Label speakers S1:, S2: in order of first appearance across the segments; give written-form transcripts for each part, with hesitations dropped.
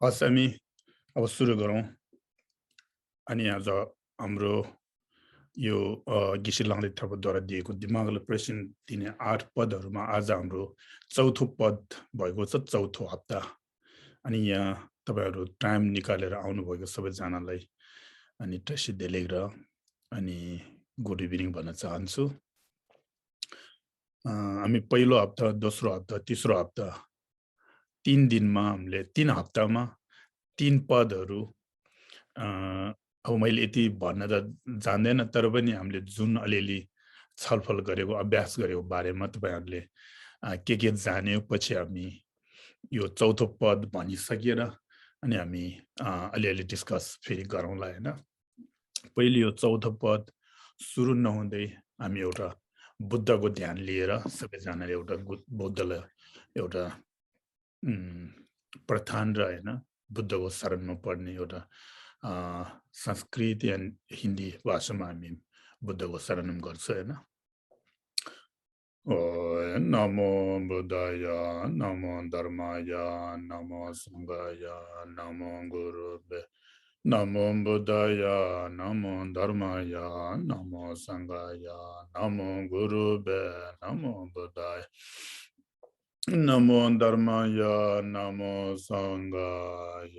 S1: हस् हामी अब सुरु गरौँ। अनि आज हाम्रो यो गिसी लाङ्दे थापाद्वारा दिएको दिमागलाई प्रश्न दिने 8 पदहरूमा आज हाम्रो चौथो पद भएको छ, चौथो हप्ता। अनि यहाँ तपाईहरु टाइम निकालेर आउनुभएको सबैजनालाई अनि ट्रेसी देलेग्र अनि गुड इभिनिङ भन्न चाहन्छु। हामी पहिलो हप्ता, दोस्रो हप्ता, तेस्रो हप्ता 3 दिनमा हामीले 3 हप्तामा 3 पदहरू अब मैले यति भन्न त जान्दैन, तर पनि हामीले जुन अलिअलि छलफल गरेको, अभ्यास गरेको बारेमा तपाईहरुले के जान्यो, पछि हामी यो चौथो पद भनिसकेर अनि हामी अलिअलि डिस्कस फेरि गरौँला हैन। पहिले यो चौथो पद सुरु नहुँदै हामी एउटा बुद्धको ध्यान लिएर सबैजनाले एउटा बुद्धलाई एउटा प्रथान र हैन बुद्धको शरणमा पढ्ने एउटा संस्कृत एन्ड हिन्दी भाषामा हामी बुद्धको शरणम गर्छ हैन। नमो बुद्धाय, नमो धर्माय, नमो संघाय, नमो गुरुवे, नमो बुद्धाय, नमो धर्माय, नमो संघाय, नमो गुरुवे, नमो बुद्धाय, नमो धर्माय, नमो संघाय।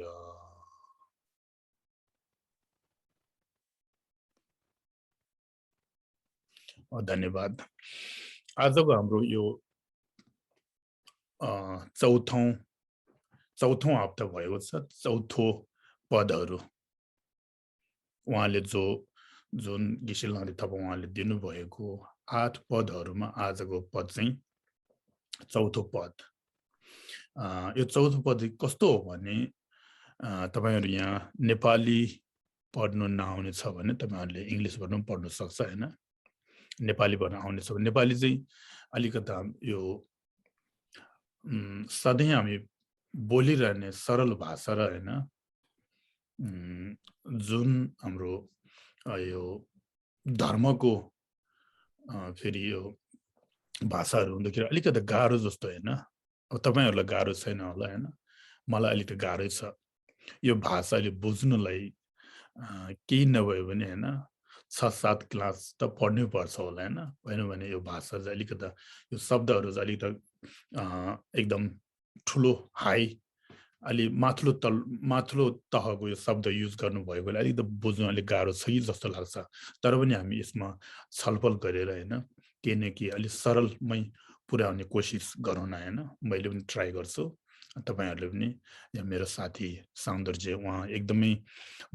S1: धन्यवाद। आजको हाम्रो यो चौथौं हप्ता भएको छ, चौथो पदहरू उहाँले जुन गिसिलाङ्दे थापा उहाँले दिनुभएको 8 पदहरूमा आजको पद चाहिँ चौथो पद। यो चौथो पद कस्तो हो भने तपाईहरु यहाँ नेपाली पढ्नु नआउने छ भने तपाईहरुले इंग्लिशबाट पनि पढ्न सक्छ हैन। नेपालीबाट आउने छ भने नेपाली चाहिँ अलिकता यो सधैँ हामी बोलिरहने सरल भाषा र हैन जुन हाम्रो यो धर्मको फेरि यो भाषाहरू हुँदाखेरि अलिकति गाह्रो जस्तो हैन। अब तपाईहरुलाई गाह्रो छैन होला हैन, मलाई अलिकति गाह्रै छ। यो भाषाले बुझ्नुलाई केही नभए पनि हैन 6-7 क्लास त पढ्नै पर्छ होला हैन। हैन भने यो भाषा चाहिँ अलिकता यो शब्दहरू चाहिँ अलिकता एकदम ठुलो हाई अलि माथिल्लो तहको यो शब्द युज गर्नु भएकोले अलिकति बुझ्नु अलिक गाह्रो छ कि जस्तो लाग्छ। तर पनि हामी यसमा छलफल गरेर हैन के न के अलि सरलमै पुर्याउने कोसिस गरौँ न हैन। मैले पनि ट्राई गर्छु, तपाईहरुले पनि। यहाँ मेरो साथी सौन्दर्य उहाँ एकदमै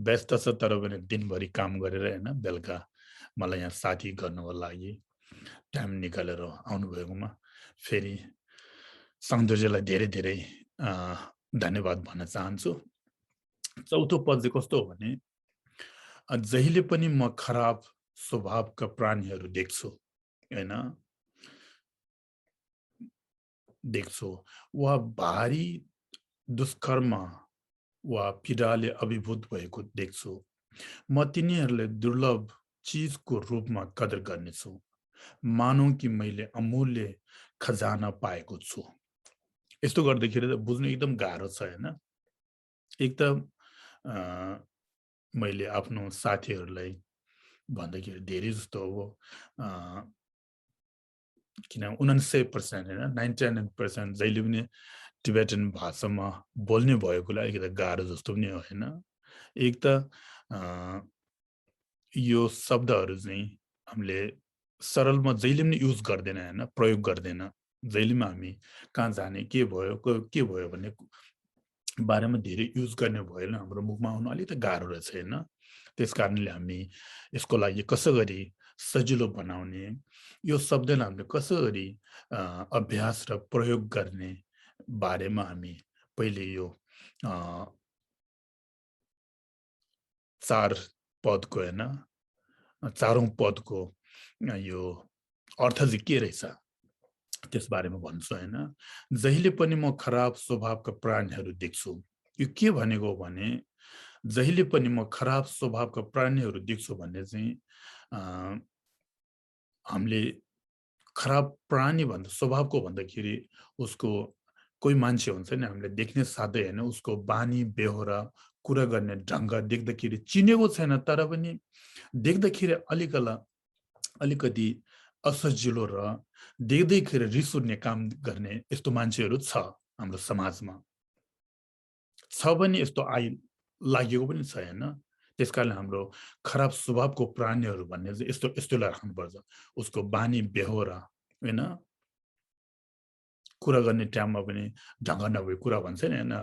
S1: व्यस्त छ, तर पनि दिनभरि काम गरेर हैन बेलुका मलाई यहाँ साथी गर्नको लागि टाइम निकालेर आउनुभएकोमा फेरि सौन्दर्यलाई धेरै धेरै धन्यवाद भन्न चाहन्छु। चौथो पद चाहिँ कस्तो हो भने जहिले पनि म खराब स्वभावका प्राणीहरू देख्छु हैन, वा भारी दुष्कर्म वा पीडाले अभिभूत भएको देख्छु। म तिनीहरूलाई दुर्लभ चीजको रूपमा कदर गर्नेछु, मानौ कि मैले अमूल्य खजाना पाएको छु। यस्तो गर्दाखेरि त बुझ्नु एकदम गाह्रो छ हैन। एक त मैले आफ्नो साथीहरूलाई भन्दाखेरि धेरै जस्तो अब किन 99% हैन 99% जहिले पनि टिबेटन भाषामा बोल्ने भएकोले अलिकति गाह्रो जस्तो पनि हो हैन। एक त यो शब्दहरू चाहिँ हामीले सरलमा जहिले पनि युज गर्दैन हैन, प्रयोग गर्दैन। जहिले पनि हामी कहाँ जाने के भयो भन्ने बारेमा धेरै युज गर्ने भएन हाम्रो मुखमा आउनु अलिकति गाह्रो रहेछ हैन। त्यसकारणले हामी यसको लागि कसरी सजिलो बनाउने, यो शब्दलाई हामीले कसरी अभ्यास र प्रयोग गर्ने बारेमा हामी पहिले यो 4 पदको हैन, 4औं पदको यो अर्थ चाहिँ के रहेछ त्यस बारेमा भन्छु हैन। जहिले पनि म खराब स्वभावका प्राणीहरू देख्छु। यो के भनेको भने जहिले पनि म खराब स्वभावका प्राणीहरू देख्छु भन्ने चाहिँ हामीले खराब प्राणी भन्दा स्वभावको भन्दाखेरि उसको कोही मान्छे हुन्छ नि हामीले देख्ने साधै हैन उसको बानी बेहोरा कुरा गर्ने ढङ्ग देख्दाखेरि चिनेको छैन तर पनि देख्दाखेरि अलिकति असजिलो र देख्दैखेरि रिस उठ्ने काम गर्ने यस्तो मान्छेहरू छ हाम्रो समाजमा छ पनि यस्तो लागेको पनि छ हैन त्यसकारण हाम्रो खराब स्वभावको प्राणीहरू भन्ने चाहिँ यस्तोलाई राख्नुपर्छ उसको बानी बेहोरा हैन कुरा गर्ने टाइममा पनि ढङ्ग नभए कुरा भन्छ नि हैन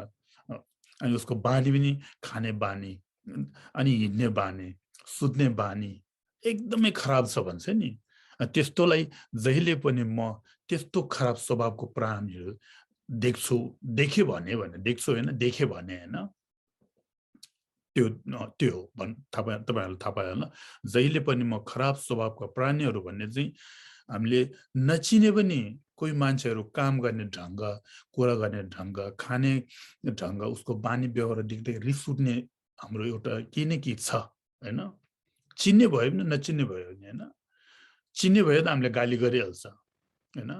S1: अनि उसको बानी पनि खाने बानी अनि हिँड्ने बानी सुत्ने बानी एकदमै खराब छ भन्छ नि त्यस्तोलाई जहिले पनि म त्यस्तो खराब स्वभावको प्राणीहरू देखे भने देख्छु हैन देखे भने हैन त्यो तपाईहरुले थाहा पायो होला जहिले पनि म खराब स्वभावका प्राणीहरू भन्ने चाहिँ हामीले नचिने पनि कोही मान्छेहरू काम गर्ने ढङ्ग कुरा गर्ने ढङ्ग खाने ढङ्ग उसको बानी व्यवहार देख्दै रिस उठ्ने हाम्रो एउटा केही न केही छ हैन चिन्ने भयो भने नचिन्ने भयो भने हैन चिन्ने भयो त हामीले गाली गरिहाल्छ हैन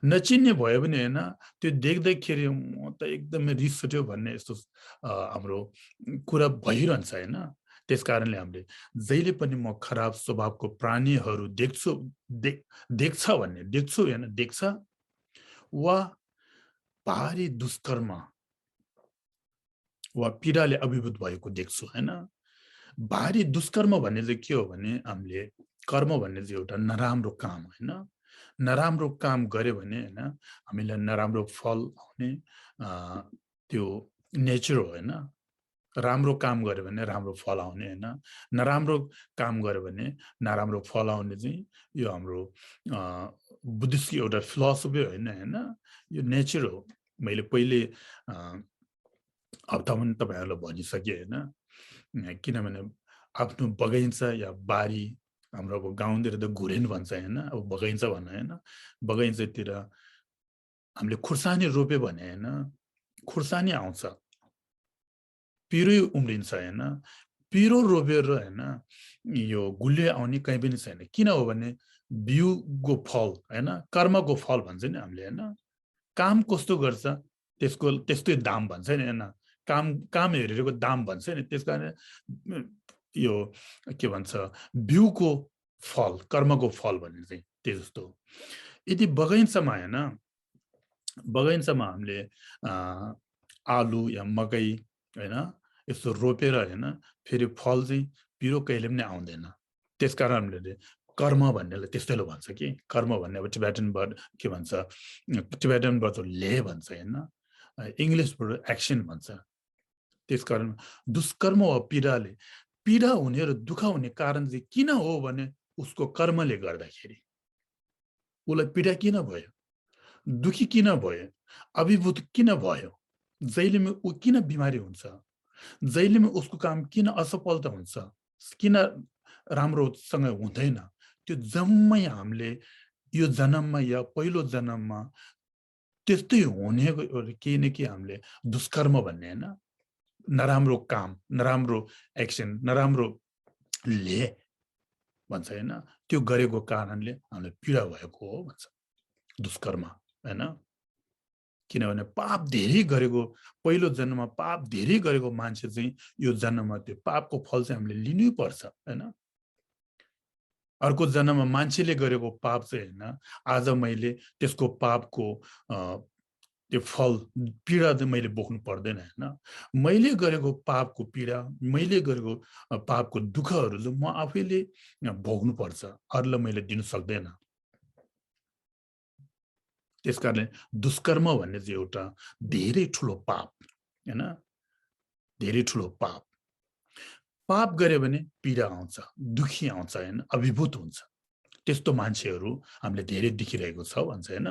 S1: नचिन्ने भयो भने हैन त्यो देख्दैखेरि म त एकदमै रिस उठ्यो भन्ने यस्तो हाम्रो कुरा भइरहन्छ हैन त्यसकारणले हामीले जहिले पनि म खराब स्वभावको प्राणीहरू देख्छ भन्ने देख्छु हैन देख्छ वा भारी दुष्कर्म वा पीडाले अभिभूत भएको देख्छु हैन भारी दुष्कर्म भन्ने चाहिँ के हो भने हामीले कर्म भन्ने चाहिँ एउटा नराम्रो काम हैन नराम्रो काम गरे भने हैन हामीलाई नराम्रो फल आउने त्यो नेचर हो हैन राम्रो काम गर्यो भने राम्रो फल आउने हैन नराम्रो काम गर्यो भने नराम्रो फल आउने चाहिँ यो हाम्रो बुद्धिस्टको एउटा फिलोसफी होइन हैन यो नेचर हो मैले पहिले हप्ता पनि तपाईहरुलाई भनिसके हैन किनभने आफ्नो बगैँचा या बारी हाम्रो अब गाउँतिर त घुरेन भन्छ हैन अब बगैँचा भन्नु हैन बगैँचातिर हामीले खुर्सानी रोप्यो भने हैन खुर्सानी आउँछ पिरो उम्रिन्छ हैन पिरो रोपेर हैन यो गुलियो आउने कहीँ पनि छैन किन हो भने बिउको फल हैन कर्मको फल भन्छ नि हामीले हैन काम कस्तो गर्छ त्यस्तै दाम भन्छ नि हैन काम हेरेको दाम भन्छ नि त्यसकारण यो के भन्छ बिउको फल कर्मको फल भन्ने चाहिँ त्यस्तो यदि बगैँचामा हैन बगैँचामा हामीले आलु या मकै हैन यस्तो रोपेर हैन फेरि फल चाहिँ पिरो कहिले पनि आउँदैन त्यसकारण हामीले कर्म भन्नेलाई त्यस्तैले भन्छ कि कर्म भन्ने अब टिबेटन वर्ड के भन्छ टिबेटन वर्ड ले भन्छ हैन इंग्लिशबाट एक्सन भन्छ त्यसकारण दुष्कर्म वा पीडा हुने र दुःख हुने कारण चाहिँ किन हो भने उसको कर्मले गर्दाखेरि उलाई पीडा किन भयो दुखी किन भयो अभिभूत किन भयो जहिलेमा उ किन बिमारी हुन्छ जहिलेमा उसको काम किन असफलता हुन्छ किन राम्रोसँग हुँदैन त्यो जम्मै हामीले यो जन्ममा या पहिलो जन्ममा त्यस्तै हुने केही न केही हामीले दुष्कर्म भन्ने हैन नराम्रो काम नराम्रो एक्सन नराम्रो ले भन्छ हैन त्यो गरेको कारणले हामीलाई पीडा भएको हो भन्छ दुष्कर्म हैन किनभने पाप धेरै गरेको पहिलो जन्ममा पाप धेरै गरेको मान्छे चाहिँ यो जन्ममा त्यो पापको फल चाहिँ हामीले लिनै पर्छ हैन अर्को जन्ममा मान्छेले गरेको पाप चाहिँ हैन आज मैले त्यसको पापको त्यो फल पीडा चाहिँ मैले बोक्नु पर्दैन हैन मैले गरेको पापको पीडा मैले गरेको पापको दुःखहरू चाहिँ म आफैले भोग्नु पर्छ अरूलाई मैले दिन सक्दैन त्यसकारणले दुष्कर्म भन्ने चाहिँ एउटा धेरै ठुलो पाप हैन धेरै ठुलो पाप पाप गरे भने पीडा आउँछ दुखी आउँछ हैन अभिभूत हुन्छ त्यस्तो मान्छेहरू हामीले धेरै देखिरहेको छ भन्छ हैन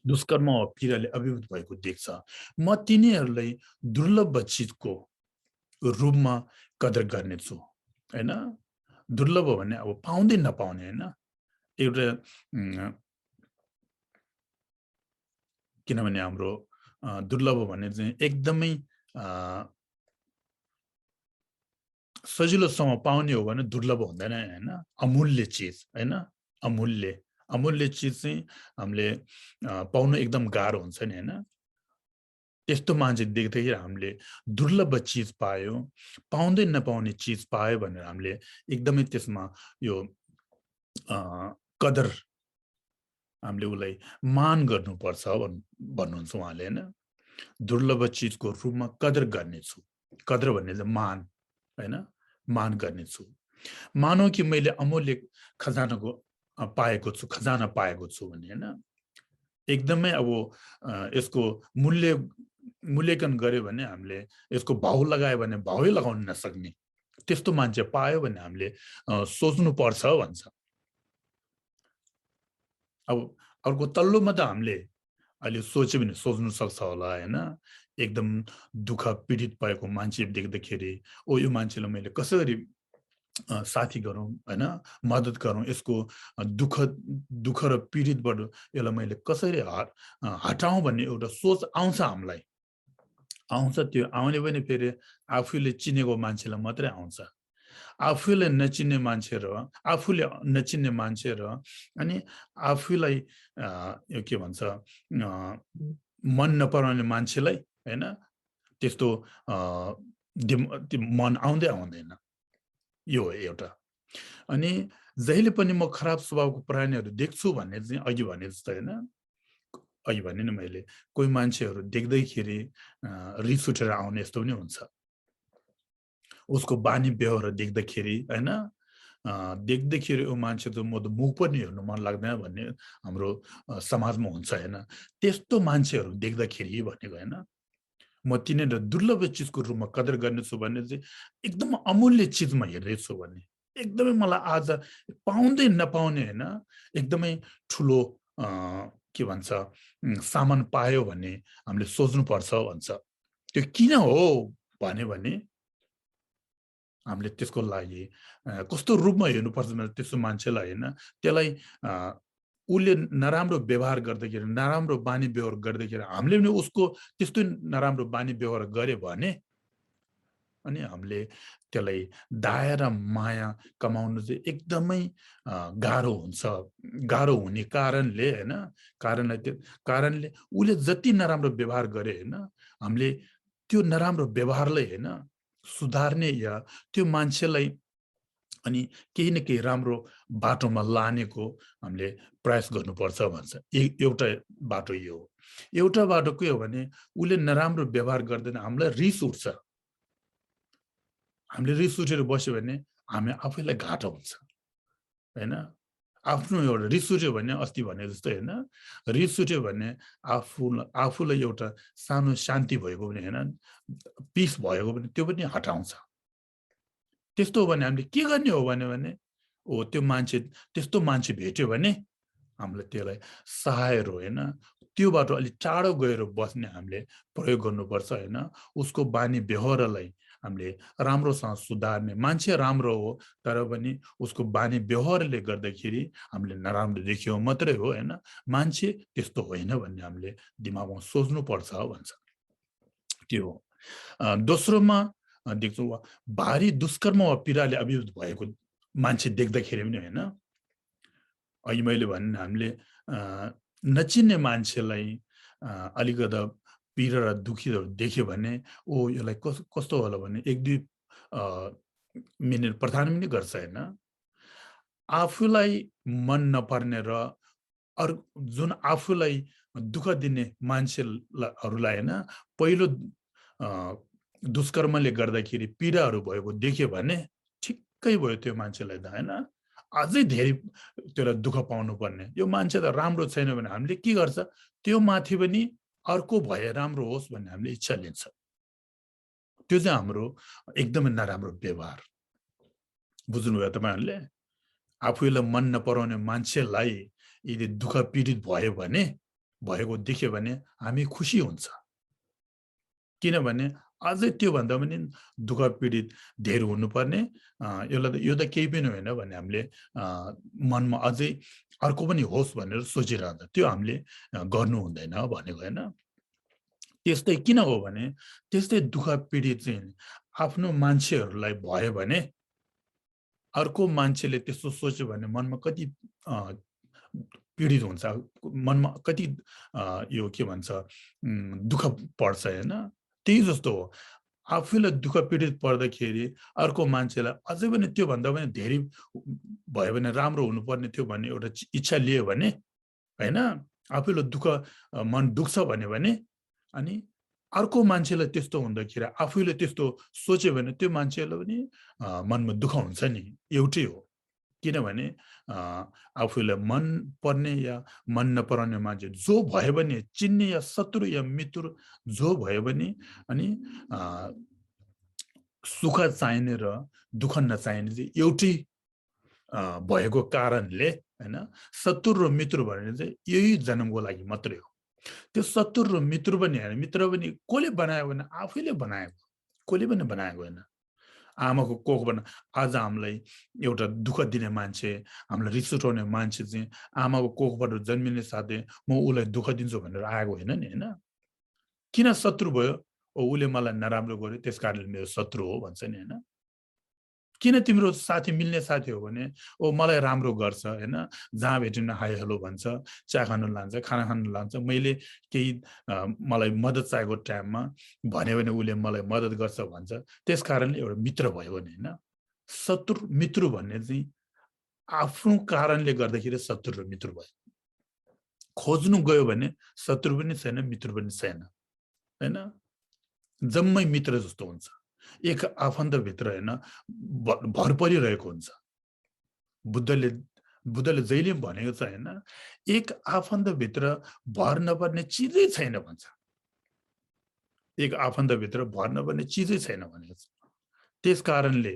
S1: दुष्कर्म वा पीडाले अभिभूत भएको देख्छ म तिनीहरूलाई दुर्लभ चिजको रूपमा कदर गर्नेछु हैन दुर्लभ भन्ने अब पाउँदै नपाउने हैन एउटा किनभने हाम्रो दुर्लभ भन्ने चाहिँ एकदमै सजिलोसँग पाउने हो भने दुर्लभ हुँदैन हैन अमूल्य चीज हैन अमूल्य अमूल्य चिज चाहिँ हामीले पाउन एकदम गाह्रो हुन्छ नि हैन। त्यस्तो मान्छे देख्दाखेरि हामीले दुर्लभ चिज पायो, पाउँदै नपाउने चिज पायो भनेर हामीले एकदमै त्यसमा यो कदर हामीले उसलाई मान गर्नुपर्छ भन्नुहुन्छ उहाँले हैन। दुर्लभ चिजको रूपमा कदर गर्नेछु। कदर भन्ने चाहिँ मान हैन, मान गर्नेछु। मानौ कि मैले अमूल्य खजानाको पाएको छु, खजाना पाएको छु भने हैन। एकदमै अब यसको मूल्याङ्कन गर्यो भने हामीले यसको भाउ लगायो भने भावै लगाउन नसक्ने त्यस्तो मान्छे पायो भने हामीले सोच्नु पर्छ भन्छ। अब अर्को तल्लोमा त हामीले अहिले सोच्यो भने सोच्नु सक्छ होला हैन। एकदम दुःख पीडित भएको मान्छे देख्दाखेरि ओ यो मान्छेलाई मैले कसरी साथी गरौँ हैन, मद्दत गरौँ, यसको दुःख दुःख र पीडितबाट यसलाई मैले कसरी हटाउँ भन्ने एउटा सोच आउँछ हामीलाई। आउँछ, त्यो आउने पनि फेरि आफूले चिनेको मान्छेलाई मात्रै आउँछ। आफूले नचिन्ने मान्छे र आफूले नचिन्ने मान्छे र अनि आफूलाई यो के भन्छ मन नपराउने मान्छेलाई हैन, त्यस्तो मन आउँदै आउँदैन। यो हो एउटा। अनि जहिले पनि म खराब स्वभावको प्राणीहरू देख्छु भन्ने चाहिँ अघि भने जस्तो हैन, अघि भने नि मैले कोही मान्छेहरू देख्दैखेरि रिस उठेर आउने यस्तो पनि हुन्छ। उसको बानी व्यवहार देख्दाखेरि हैन, देख्दाखेरि ऊ मान्छे त म त मुख पनि हेर्नु मन लाग्दैन भन्ने हाम्रो समाजमा हुन्छ हैन। त्यस्तो मान्छेहरू देख्दाखेरि भनेको हैन, म तिनीहरू दुर्लभ चिजको रूपमा कदर गर्नेछु भन्ने चाहिँ एकदम अमूल्य चिजमा हेर्दैछु भन्ने। एकदमै मलाई आज पाउँदै नपाउने हैन, एकदमै ठुलो के भन्छ सामान पायो भने हामीले सोच्नुपर्छ भन्छ। त्यो किन हो भन्यो भने हामीले त्यसको लागि कस्तो रूपमा हेर्नुपर्छ भने त्यस्तो मान्छेलाई हैन, त्यसलाई उसले नराम्रो व्यवहार गर्दाखेरि, नराम्रो बानी व्यवहार गर्दाखेरि हामीले पनि उसको त्यस्तो नराम्रो बानी व्यवहार गरे भने अनि हामीले त्यसलाई दया र माया कमाउनु चाहिँ एकदमै गाह्रो हुन्छ। गाह्रो हुने कारणले हैन, कारणले उसले जति नराम्रो व्यवहार गरे हैन, हामीले त्यो नराम्रो व्यवहारलाई हैन सुधार्ने या त्यो मान्छेलाई अनि केही न केही राम्रो बाटोमा लानेको हामीले प्रयास गर्नुपर्छ भन्छ। एउटा बाटो यो हो। एउटा बाटो के हो भने उसले नराम्रो व्यवहार गर्दैन, हामीलाई रिस उठ्छ। हामीले रिस उठेर बस्यो भने हामी आफैलाई घाटा हुन्छ हैन। आफ्नो एउटा रिस उठ्यो भने अस्ति भने जस्तो हैन, रिस उठ्यो भने आफूलाई एउटा सानो शान्ति भएको पनि हैन, पिस भएको पनि त्यो पनि हटाउँछ। त्यस्तो हो भने हामीले के गर्ने हो भने ओ त्यो मान्छे त्यस्तो मान्छे भेट्यो भने हामीले त्यसलाई सहायर हो हैन, त्यो बाटो अलिक टाढो गएर बस्ने हामीले प्रयोग गर्नुपर्छ हैन। उसको बानी व्यवहारलाई हामीले राम्रोसँग सुधार्ने। मान्छे राम्रो हो तर पनि उसको बानी व्यवहारले गर्दाखेरि हामीले नराम्रो देखियो मात्रै हो हैन, मान्छे त्यस्तो होइन भन्ने हामीले दिमागमा सोच्नुपर्छ भन्छ। त्यो हो। दोस्रोमा देख्छौँ भारी दुष्कर्म वा पीडाले अभियुक्त भएको मान्छे देख्दाखेरि पनि होइन, अघि मैले भने हामीले नचिन्ने मान्छेलाई अलिकता पीडा र दुखीहरू देख्यो भने ओ यसलाई कस्तो होला भने एक दुई मिनट प्रधान पनि गर्छ होइन। आफूलाई मन नपर्ने र जुन आफूलाई दुःख दिने मान्छेहरूलाई होइन पहिलो दुष्कर्मले गर्दाखेरि पीडाहरू भएको देख्यो भने ठिक्कै भयो त्यो मान्छेलाई त होइन, अझै धेरै त्यसलाई दुःख पाउनु पर्ने। यो मान्छे त राम्रो छैन भने हामीले के गर्छ, त्यो माथि पनि अर्को भए राम्रो होस् भन्ने हामीले इच्छा लिन्छ। त्यो चाहिँ हाम्रो एकदमै नराम्रो व्यवहार। बुझ्नुभयो तपाईँहरूले? आफूलाई मन नपराउने मान्छेलाई यदि दुःख पीडित भयो भने भएको देख्यो भने हामी खुसी हुन्छ, किनभने अझै त्योभन्दा पनि दुःख पीडित धेरै हुनुपर्ने, यो त केही पनि होइन भने हामीले मनमा अझै अर्को पनि होस् भनेर सोचिरहन्छ। त्यो हामीले गर्नु हुँदैन भनेको होइन। त्यस्तै किन हो भने त्यस्तै दुःख पीडित चाहिँ आफ्नो मान्छेहरूलाई भयो भने अर्को मान्छेले त्यस्तो सोच्यो भने मनमा कति पीडित हुन्छ, मनमा कति यो के भन्छ दुःख पर्छ हैन। त्यही जस्तो हो, आफूलाई दुःख पीडित पर्दाखेरि अर्को मान्छेलाई अझै पनि त्यो भन्दा पनि धेरै भयो भने राम्रो हुनुपर्ने थियो भन्ने एउटा इच्छा लियो भने हैन, आफूलाई दुःख मन दुख्छ भने अनि अर्को मान्छेलाई त्यस्तो हुँदाखेरि आफूले त्यस्तो सोच्यो भने त्यो मान्छेलाई पनि मनमा दुःख हुन्छ नि, एउटै हो। किनभने आफूलाई मन पर्ने या मन नपर्ने मान्छे जो भयो भने, चिन्ने या शत्रु या मित्र जो भयो भने अनि सुख चाहिने र दुःख नचाहिने चाहिँ एउटै भएको कारणले हैन, शत्रु र मित्र भने चाहिँ यही जन्मको लागि मात्रै हो। त्यो शत्रु र मित्र पनि हैन, मित्र पनि कसले बनायो भने आफैले बनाएको, कसले पनि बनाएको होइन। आमाको कोखबाट आज हामीलाई एउटा दुःख दिने मान्छे, हामीलाई रिस उठाउने मान्छे चाहिँ आमाको कोखबाट जन्मिने साथै म उसलाई दुःख दिन्छु भनेर आएको होइन नि, होइन। किन शत्रु भयो? उसले मलाई नराम्रो गर्यो त्यस कारणले मेरो शत्रु हो भन्छ नि, होइन। किन तिम्रो साथी मिल्ने साथी हो भने मलाई राम्रो गर्छ हैन, जहाँ भेटिन्न हाई हेलो भन्छ, चिया खानु लान्छ, खाना खानु लान्छ, मैले केही मलाई मद्दत चाहिएको टाइममा भन्यो भने उसले मलाई मद्दत गर्छ भन्छ। त्यस कारणले एउटा मित्र भयो भने हैन, शत्रु मित्र भन्ने चाहिँ आफ्नो कारणले गर्दाखेरि शत्रु र मित्र भयो। खोज्नु गयो भने शत्रु पनि छैन, मित्र पनि छैन हैन, जम्मै मित्र जस्तो हुन्छ। एक आफन्तभित्र हैन भर परिरहेको हुन्छ। बुद्धले जहिले भनेको छ हैन, एक आफन्तभित्र भर नपर्ने चिजै छैन भन्छ। एक आफन्तभित्र भर नपर्ने चिजै छैन भनेको छ। त्यस कारणले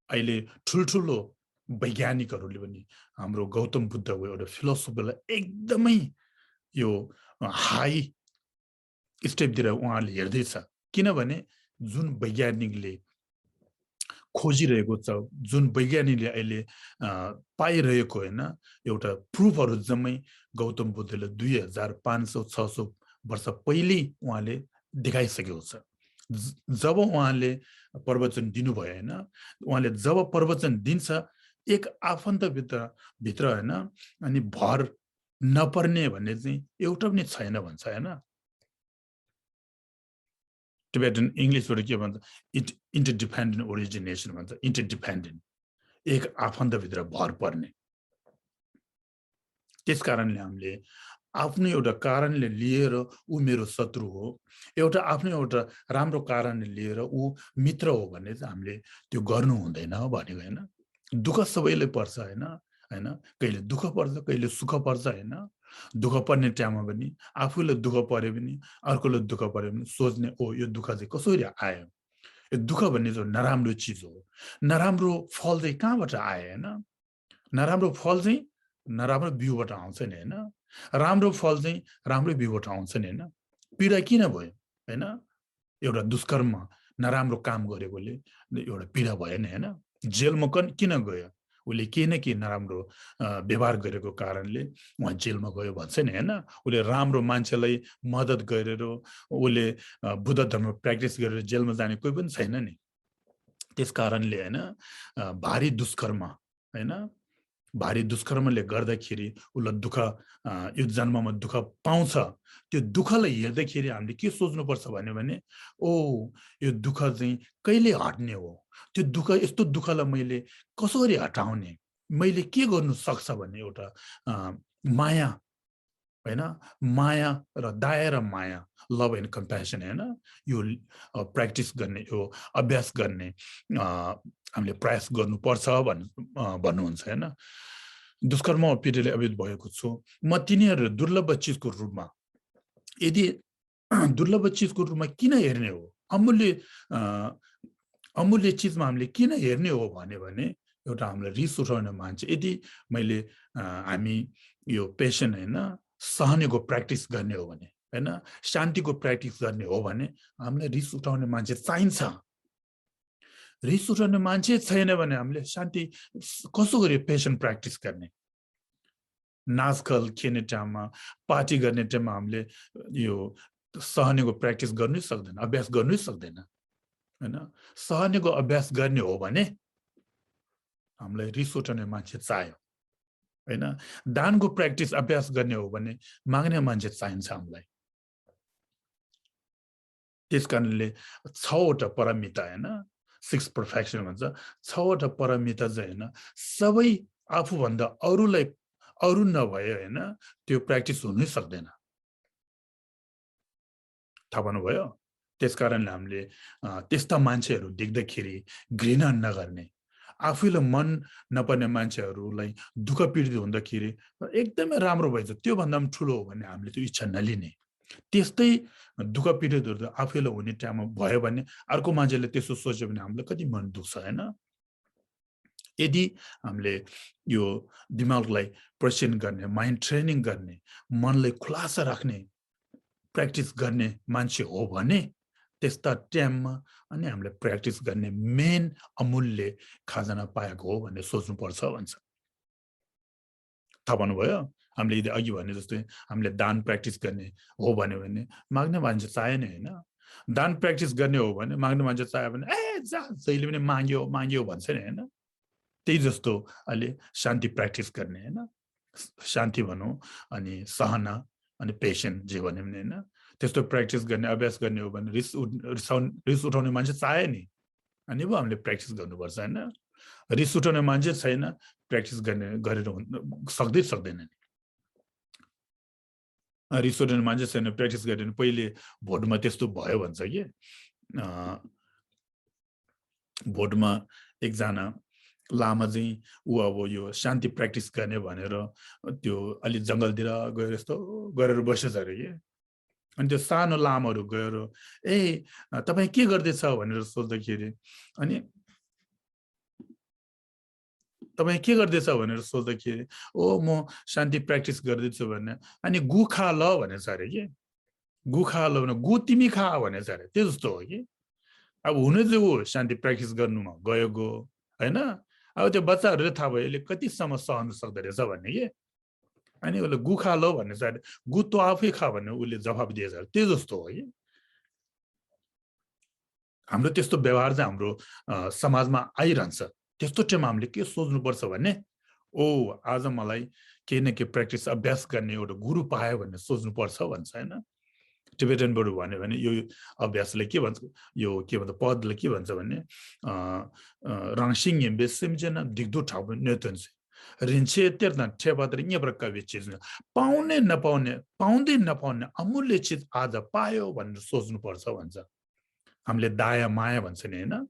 S1: अहिले ठुल्ठुलो वैज्ञानिकहरूले पनि हाम्रो गौतम बुद्धको एउटा फिलोसफीलाई एकदमै यो हाई स्टेपतिर उहाँले हेर्दैछ। किनभने जुन वैज्ञानिकले खोजिरहेको छ, जुन वैज्ञानिकले अहिले पाइरहेको होइन एउटा प्रुफहरू जम्मै गौतम बुद्धले 2500-600 वर्ष पहिले उहाँले देखाइसकेको छ। जब उहाँले प्रवचन दिनुभयो होइन, उहाँले जब प्रवचन दिन्छ एक आफन्तभित्र होइन अनि भर नपर्ने भन्ने चाहिँ एउटा पनि छैन भन्छ होइन। टिबेटन इङ्ग्लिसबाट के भन्छ, इन्टरडिपेन्डेन्ट ओरिजिनेसन भन्छ, इन्टरडिपेन्डेन्ट, एक आफन्तभित्र भर पर्ने। त्यस कारणले हामीले आफ्नो एउटा कारणले लिएर ऊ मेरो शत्रु हो, एउटा आफ्नो एउटा राम्रो कारणले लिएर ऊ मित्र हो भन्ने चाहिँ हामीले त्यो गर्नु हुँदैन भनेको होइन। दुःख सबैले पर्छ होइन, कहिले दुःख पर्छ, कहिले सुख पर्छ होइन। दुःख पर्ने टाइममा पनि आफूले दुःख पर्यो भने अर्कोले दुःख पर्यो भने सोच्ने यो दुःख चाहिँ कसरी आयो। यो दुःख भन्ने चाहिँ नराम्रो चिज हो। नराम्रो फल चाहिँ कहाँबाट आयो होइन। नराम्रो फल चाहिँ नराम्रो बिउबाट आउँछ नि होइन, राम्रो फल चाहिँ राम्रो बिउबाट आउँछ नि होइन। पीडा किन भयो होइन, एउटा दुष्कर्म नराम्रो काम गरेकोले एउटा पीडा भयो नि होइन। जेलमा किन गयो, उसले केही न केही नराम्रो व्यवहार गरेको कारणले उहाँ जेलमा गयो भन्छ नि होइन। उसले राम्रो मान्छेलाई मद्दत गरेर उसले बुद्ध धर्म प्र्याक्टिस गरेर जेलमा जाने कोही पनि छैन नि। त्यस कारणले होइन भारी दुष्कर्म होइन, भारी दुष्कर्मले गर्दाखेरि उसलाई दुःख यो जन्ममा दुःख पाउँछ। त्यो दुःखलाई हेर्दाखेरि हामीले के सोच्नुपर्छ भने यो दुःख चाहिँ कहिले हट्ने हो, त्यो दुःख यस्तो दुःखलाई मैले कसरी हटाउने, मैले के गर्नु सक्छ भन्ने एउटा माया होइन, माया र दया र माया, लभ एन्ड कम्प्यासन होइन, यो प्र्याक्टिस गर्ने, यो अभ्यास गर्ने हामीले प्रयास गर्नुपर्छ भन्नुहुन्छ होइन। दुष्कर्म पीडाले अवरुद्ध भएको छु म, तिनीहरू दुर्लभ चिजको रूपमा, यदि दुर्लभ चिजको रूपमा किन हेर्ने हो, अमूल्य चिजमा हामीले किन हेर्ने हो भने एउटा हामीलाई रिस उठाउने मान्छे, यदि हामी यो पेसन होइन सहनेको प्र्याक्टिस गर्ने हो भने होइन, शान्तिको प्र्याक्टिस गर्ने हो भने हामीलाई रिस उठाउने मान्छे चाहिन्छ। रिस उठाउने मान्छे छैन भने हामीले शान्ति कसो गरी पेसन प्र्याक्टिस गर्ने। नाचखल खेल्ने टाइममा, पार्टी गर्ने टाइममा हामीले यो सहनेको प्र्याक्टिस गर्नै सक्दैन, अभ्यास गर्नै सक्दैन होइन। सहनेको अभ्यास गर्ने हो भने हामीलाई रिस उठाउने मान्छे चाहियो हैन दानको प्र्याक्टिस अभ्यास गर्ने हो भने माग्ने मान्छे चाहिन्छ हामीलाई त्यसकारणले 6 वटा परमिता हैन 6 perfection भन्छ 6 वटा परमिता चाहिँ हैन सबै आफूभन्दा अरूलाई अरू नभए हैन त्यो प्र्याक्टिस हुनै सक्दैन थाहा पाउनुभयो त्यसकारणले हामीले त्यस्ता मान्छेहरू देख्दाखेरि घृणा नगर्ने आफूलाई मन नपर्ने मान्छेहरूलाई दुःख पीडित हुँदाखेरि एकदमै राम्रो भएछ त्यो भन्दा पनि ठुलो हो भने हामीले त्यो इच्छा नलिने त्यस्तै दुःख पीडितहरू आफूलाई हुने टाइममा भयो भने अर्को मान्छेले त्यसो सोच्यो भने हामीलाई कति मन दुख्छ हैन यदि हामीले यो दिमागलाई प्रशिक्षण गर्ने माइन्ड ट्रेनिङ गर्ने मनलाई खुलासा राख्ने प्र्याक्टिस गर्ने मान्छे हो भने त्यस्ता टाइममा अनि हामीले प्र्याक्टिस गर्ने मेन अमूल्य खजाना पाएको हो भन्ने सोच्नुपर्छ भन्छ थाहा पाउनुभयो हामीले यदि अघि भने जस्तै हामीले दान प्र्याक्टिस गर्ने हो भने माग्ने मान्छे चाहियो नि हैन दान प्र्याक्टिस गर्ने हो भने माग्ने मान्छे चाहियो भने ए जा जहिले पनि माग्यो भन्छ नि हैन त्यही जस्तो अहिले शान्ति प्र्याक्टिस गर्ने हैन शान्ति भनौँ अनि सहना अनि पेशेन्ट जे भन्यो भने हैन त्यस्तो प्र्याक्टिस गर्ने अभ्यास गर्ने हो भने रिस उठाउने मान्छे चाहियो नि अनि पो हामीले प्र्याक्टिस गर्नुपर्छ हैन रिस उठाउने मान्छे छैन प्र्याक्टिस गर्ने गरेर सक्दैन नि रिस उठाउने मान्छे छैन प्र्याक्टिस गरेर पहिले भोटमा त्यस्तो भयो भन्छ कि भोटमा एकजना लामा चाहिँ ऊ अब यो शान्ति प्र्याक्टिस गर्ने भनेर त्यो अलि जङ्गलतिर गएर यस्तो गरेर बसेछ अरे कि अनि त्यो सानो लामहरू गएर ए तपाईँ के गर्दैछ भनेर सोच्दाखेरि अनि तपाईँ के गर्दैछ भनेर सोच्दाखेरि ओ म शान्ति प्र्याक्टिस गर्दैछु भने अनि गु खा ल भनेछ अरे कि गु खा ल भने गु तिमी खा भनेछ अरे त्यो जस्तो हो कि अब हुनु चाहिँ ऊ शान्ति प्र्याक्टिस गर्नुमा गयो हैन अब त्यो बच्चाहरूले थाहा भयो यसले कतिसम्म सहन सक्दो रहेछ भन्ने कि अनि उसले गु खा लो भन्ने चाहिँ गु त आफै खा भन्ने उसले जवाफ दिएछ त्यो जस्तो हो कि हाम्रो त्यस्तो व्यवहार चाहिँ हाम्रो समाजमा आइरहन्छ त्यस्तो टाइममा हामीले के सोच्नुपर्छ भने ओ आज मलाई केही न केही प्र्याक्टिस अभ्यास गर्ने एउटा गुरु पायो भन्ने सोच्नुपर्छ भन्छ हैन टिबेटनबाट भन्यो भने यो अभ्यासले के भन्छ यो के भन्छ पदले के भन्छ भने राङसिङ यम्बे सिमजेन दिग्दो ठाउँ नेतन्से रिन्छे तेर्ना ठेबात्र न्य प्रकारले चिज पाउने नपाउने अमूल्य चिज आज पायो भनेर सोच्नुपर्छ भन्छ हामीले दाया माया भन्छ नि हैन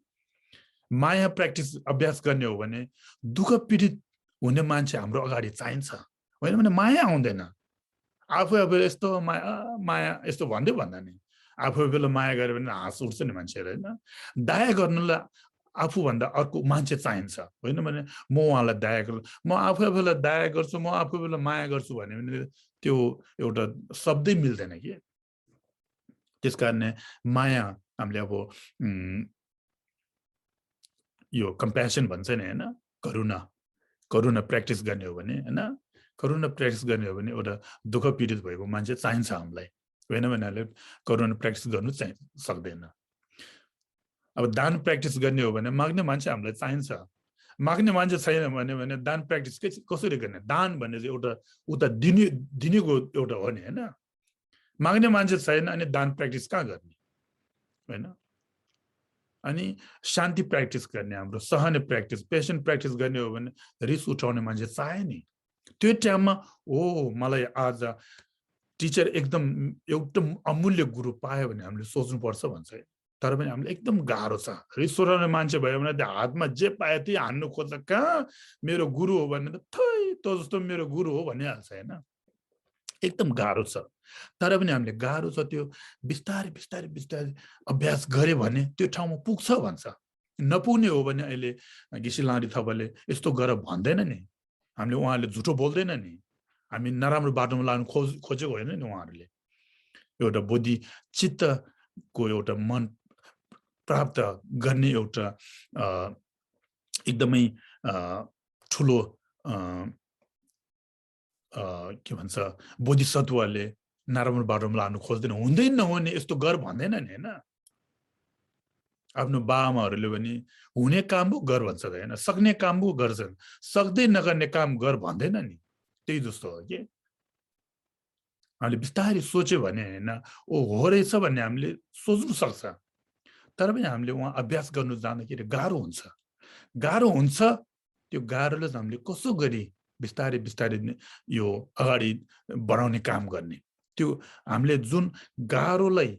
S1: माया प्र्याक्टिस अभ्यास गर्ने हो भने दुःख पीडित हुने मान्छे हाम्रो अगाडि चाहिन्छ होइन भने माया आउँदैन आफू अब यस्तो माया यस्तो भन्दा नि आफू बेला माया गर्यो भने हाँस उठ्छ नि मान्छेहरू होइन दया गर्नुलाई आफूभन्दा अर्को मान्छे चाहिन्छ होइन भने म उहाँलाई दया गर्छु म आफू बेला दया गर्छु म आफू बेला माया गर्छु भन्यो भने त्यो एउटा शब्दै मिल्दैन कि त्यस कारणले माया हामीले अब यो कम्प्यासन भन्छ नि हैन करुणा प्र्याक्टिस गर्ने हो भने हैन करुणा प्र्याक्टिस गर्ने हो भने एउटा दुःख पीडित भएको मान्छे चाहिन्छ हामीलाई होइन भने करुणा प्र्याक्टिस गर्नु चाहिँ सक्दैन अब दान प्र्याक्टिस गर्ने हो भने माग्ने मान्छे हामीलाई चाहिन्छ माग्ने मान्छे छैन भने दान प्र्याक्टिस कसरी गर्ने दान भन्ने चाहिँ एउटा उता दिनेको एउटा हो नि हैन माग्ने मान्छे छैन अनि दान प्र्याक्टिस कहाँ गर्ने हैन अनि शान्ति प्र्याक्टिस गर्ने हाम्रो सहने प्र्याक्टिस पेशेन्ट प्र्याक्टिस गर्ने हो भने रिस उठाउने मान्छे चाहियो नि त्यो टाइममा ओ मलाई आज टिचर एकदम एउटा अमूल्य गुरु पायो भने हामीले सोच्नुपर्छ भन्छ तर पनि हामीले एकदम गाह्रो छ रिस उठाउने मान्छे भयो भने हातमा जे पाए त्यही हान्नु खोज्छ कहाँ मेरो गुरु हो भने त थै त जस्तो मेरो गुरु हो भनिहाल्छ हैन एकदम गाह्रो छ तर पनि हामीले गाह्रो छ त्यो बिस्तारै अभ्यास गरे भने त्यो ठाउँमा पुग्छ भन्छ नपुग्ने हो भने अहिले घिसिलाडी थपले यस्तो गर भन्दैन नि हामीले उहाँले झुटो बोल्दैन नि हामी नराम्रो बाटोमा लानु खोजेको होइन नि उहाँहरूले एउटा बुद्धि चित्तको एउटा मन प्राप्त गर्ने एउटा एकदमै ठुलो के भन्छ बोधिसत्वले नराम्रो बाटोमा लानु खोज्दैन हुँदैन नहुने यस्तो गर भन्दैन नि हैन आफ्नो बाआमाहरूले पनि हुने काम पो गर भन्छ त हैन, सक्ने काम पो गर्छन्, सक्दै नगर्ने काम गर भन्दैन नि, त्यही जस्तो हो के। हामीले बिस्तारै सोच्यो भने हैन, ओ हो रहेछ भन्ने हामीले सोच्नु सक्छ। तर पनि हामीले उहाँ अभ्यास गर्नु जाँदाखेरि गाह्रो हुन्छ। गाह्रो हुन्छ, त्यो गाह्रोलाई चाहिँ हामीले कसो गरी बिस्तारै बिस्तारै यो अगाडि बढाउने काम गर्ने। त्यो हामीले जुन गाह्रोलाई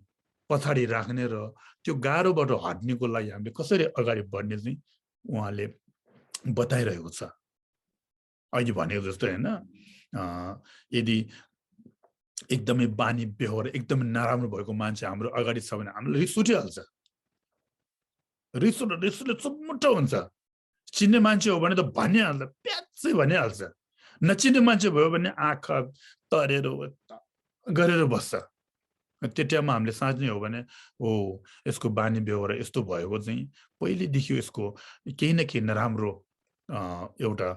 S1: पछाडि राख्ने र त्यो गाह्रोबाट हट्नेको लागि हामीले कसरी अगाडि बढ्ने चाहिँ उहाँले बताइरहेको छ। अघि भनेको जस्तो हैन, यदि एकदमै बानी बेहोरा एकदमै नराम्रो भएको मान्छे हाम्रो अगाडि छ भने हामीलाई रिस उठिहाल्छ। रिसले चुम्मुटो हुन्छ। चिन्ने मान्छे हो भने त भनिहाल्छ, प्याच्चै भनिहाल्छ। नचिन्ने मान्छे भयो भने आँखा तरेर गरेर बस्छ। त्यो टाइममा हामीले साँच्चै हो भने ओ यसको बानी बेहोरा यस्तो भएको चाहिँ पहिलेदेखि यसको केही न केही नराम्रो एउटा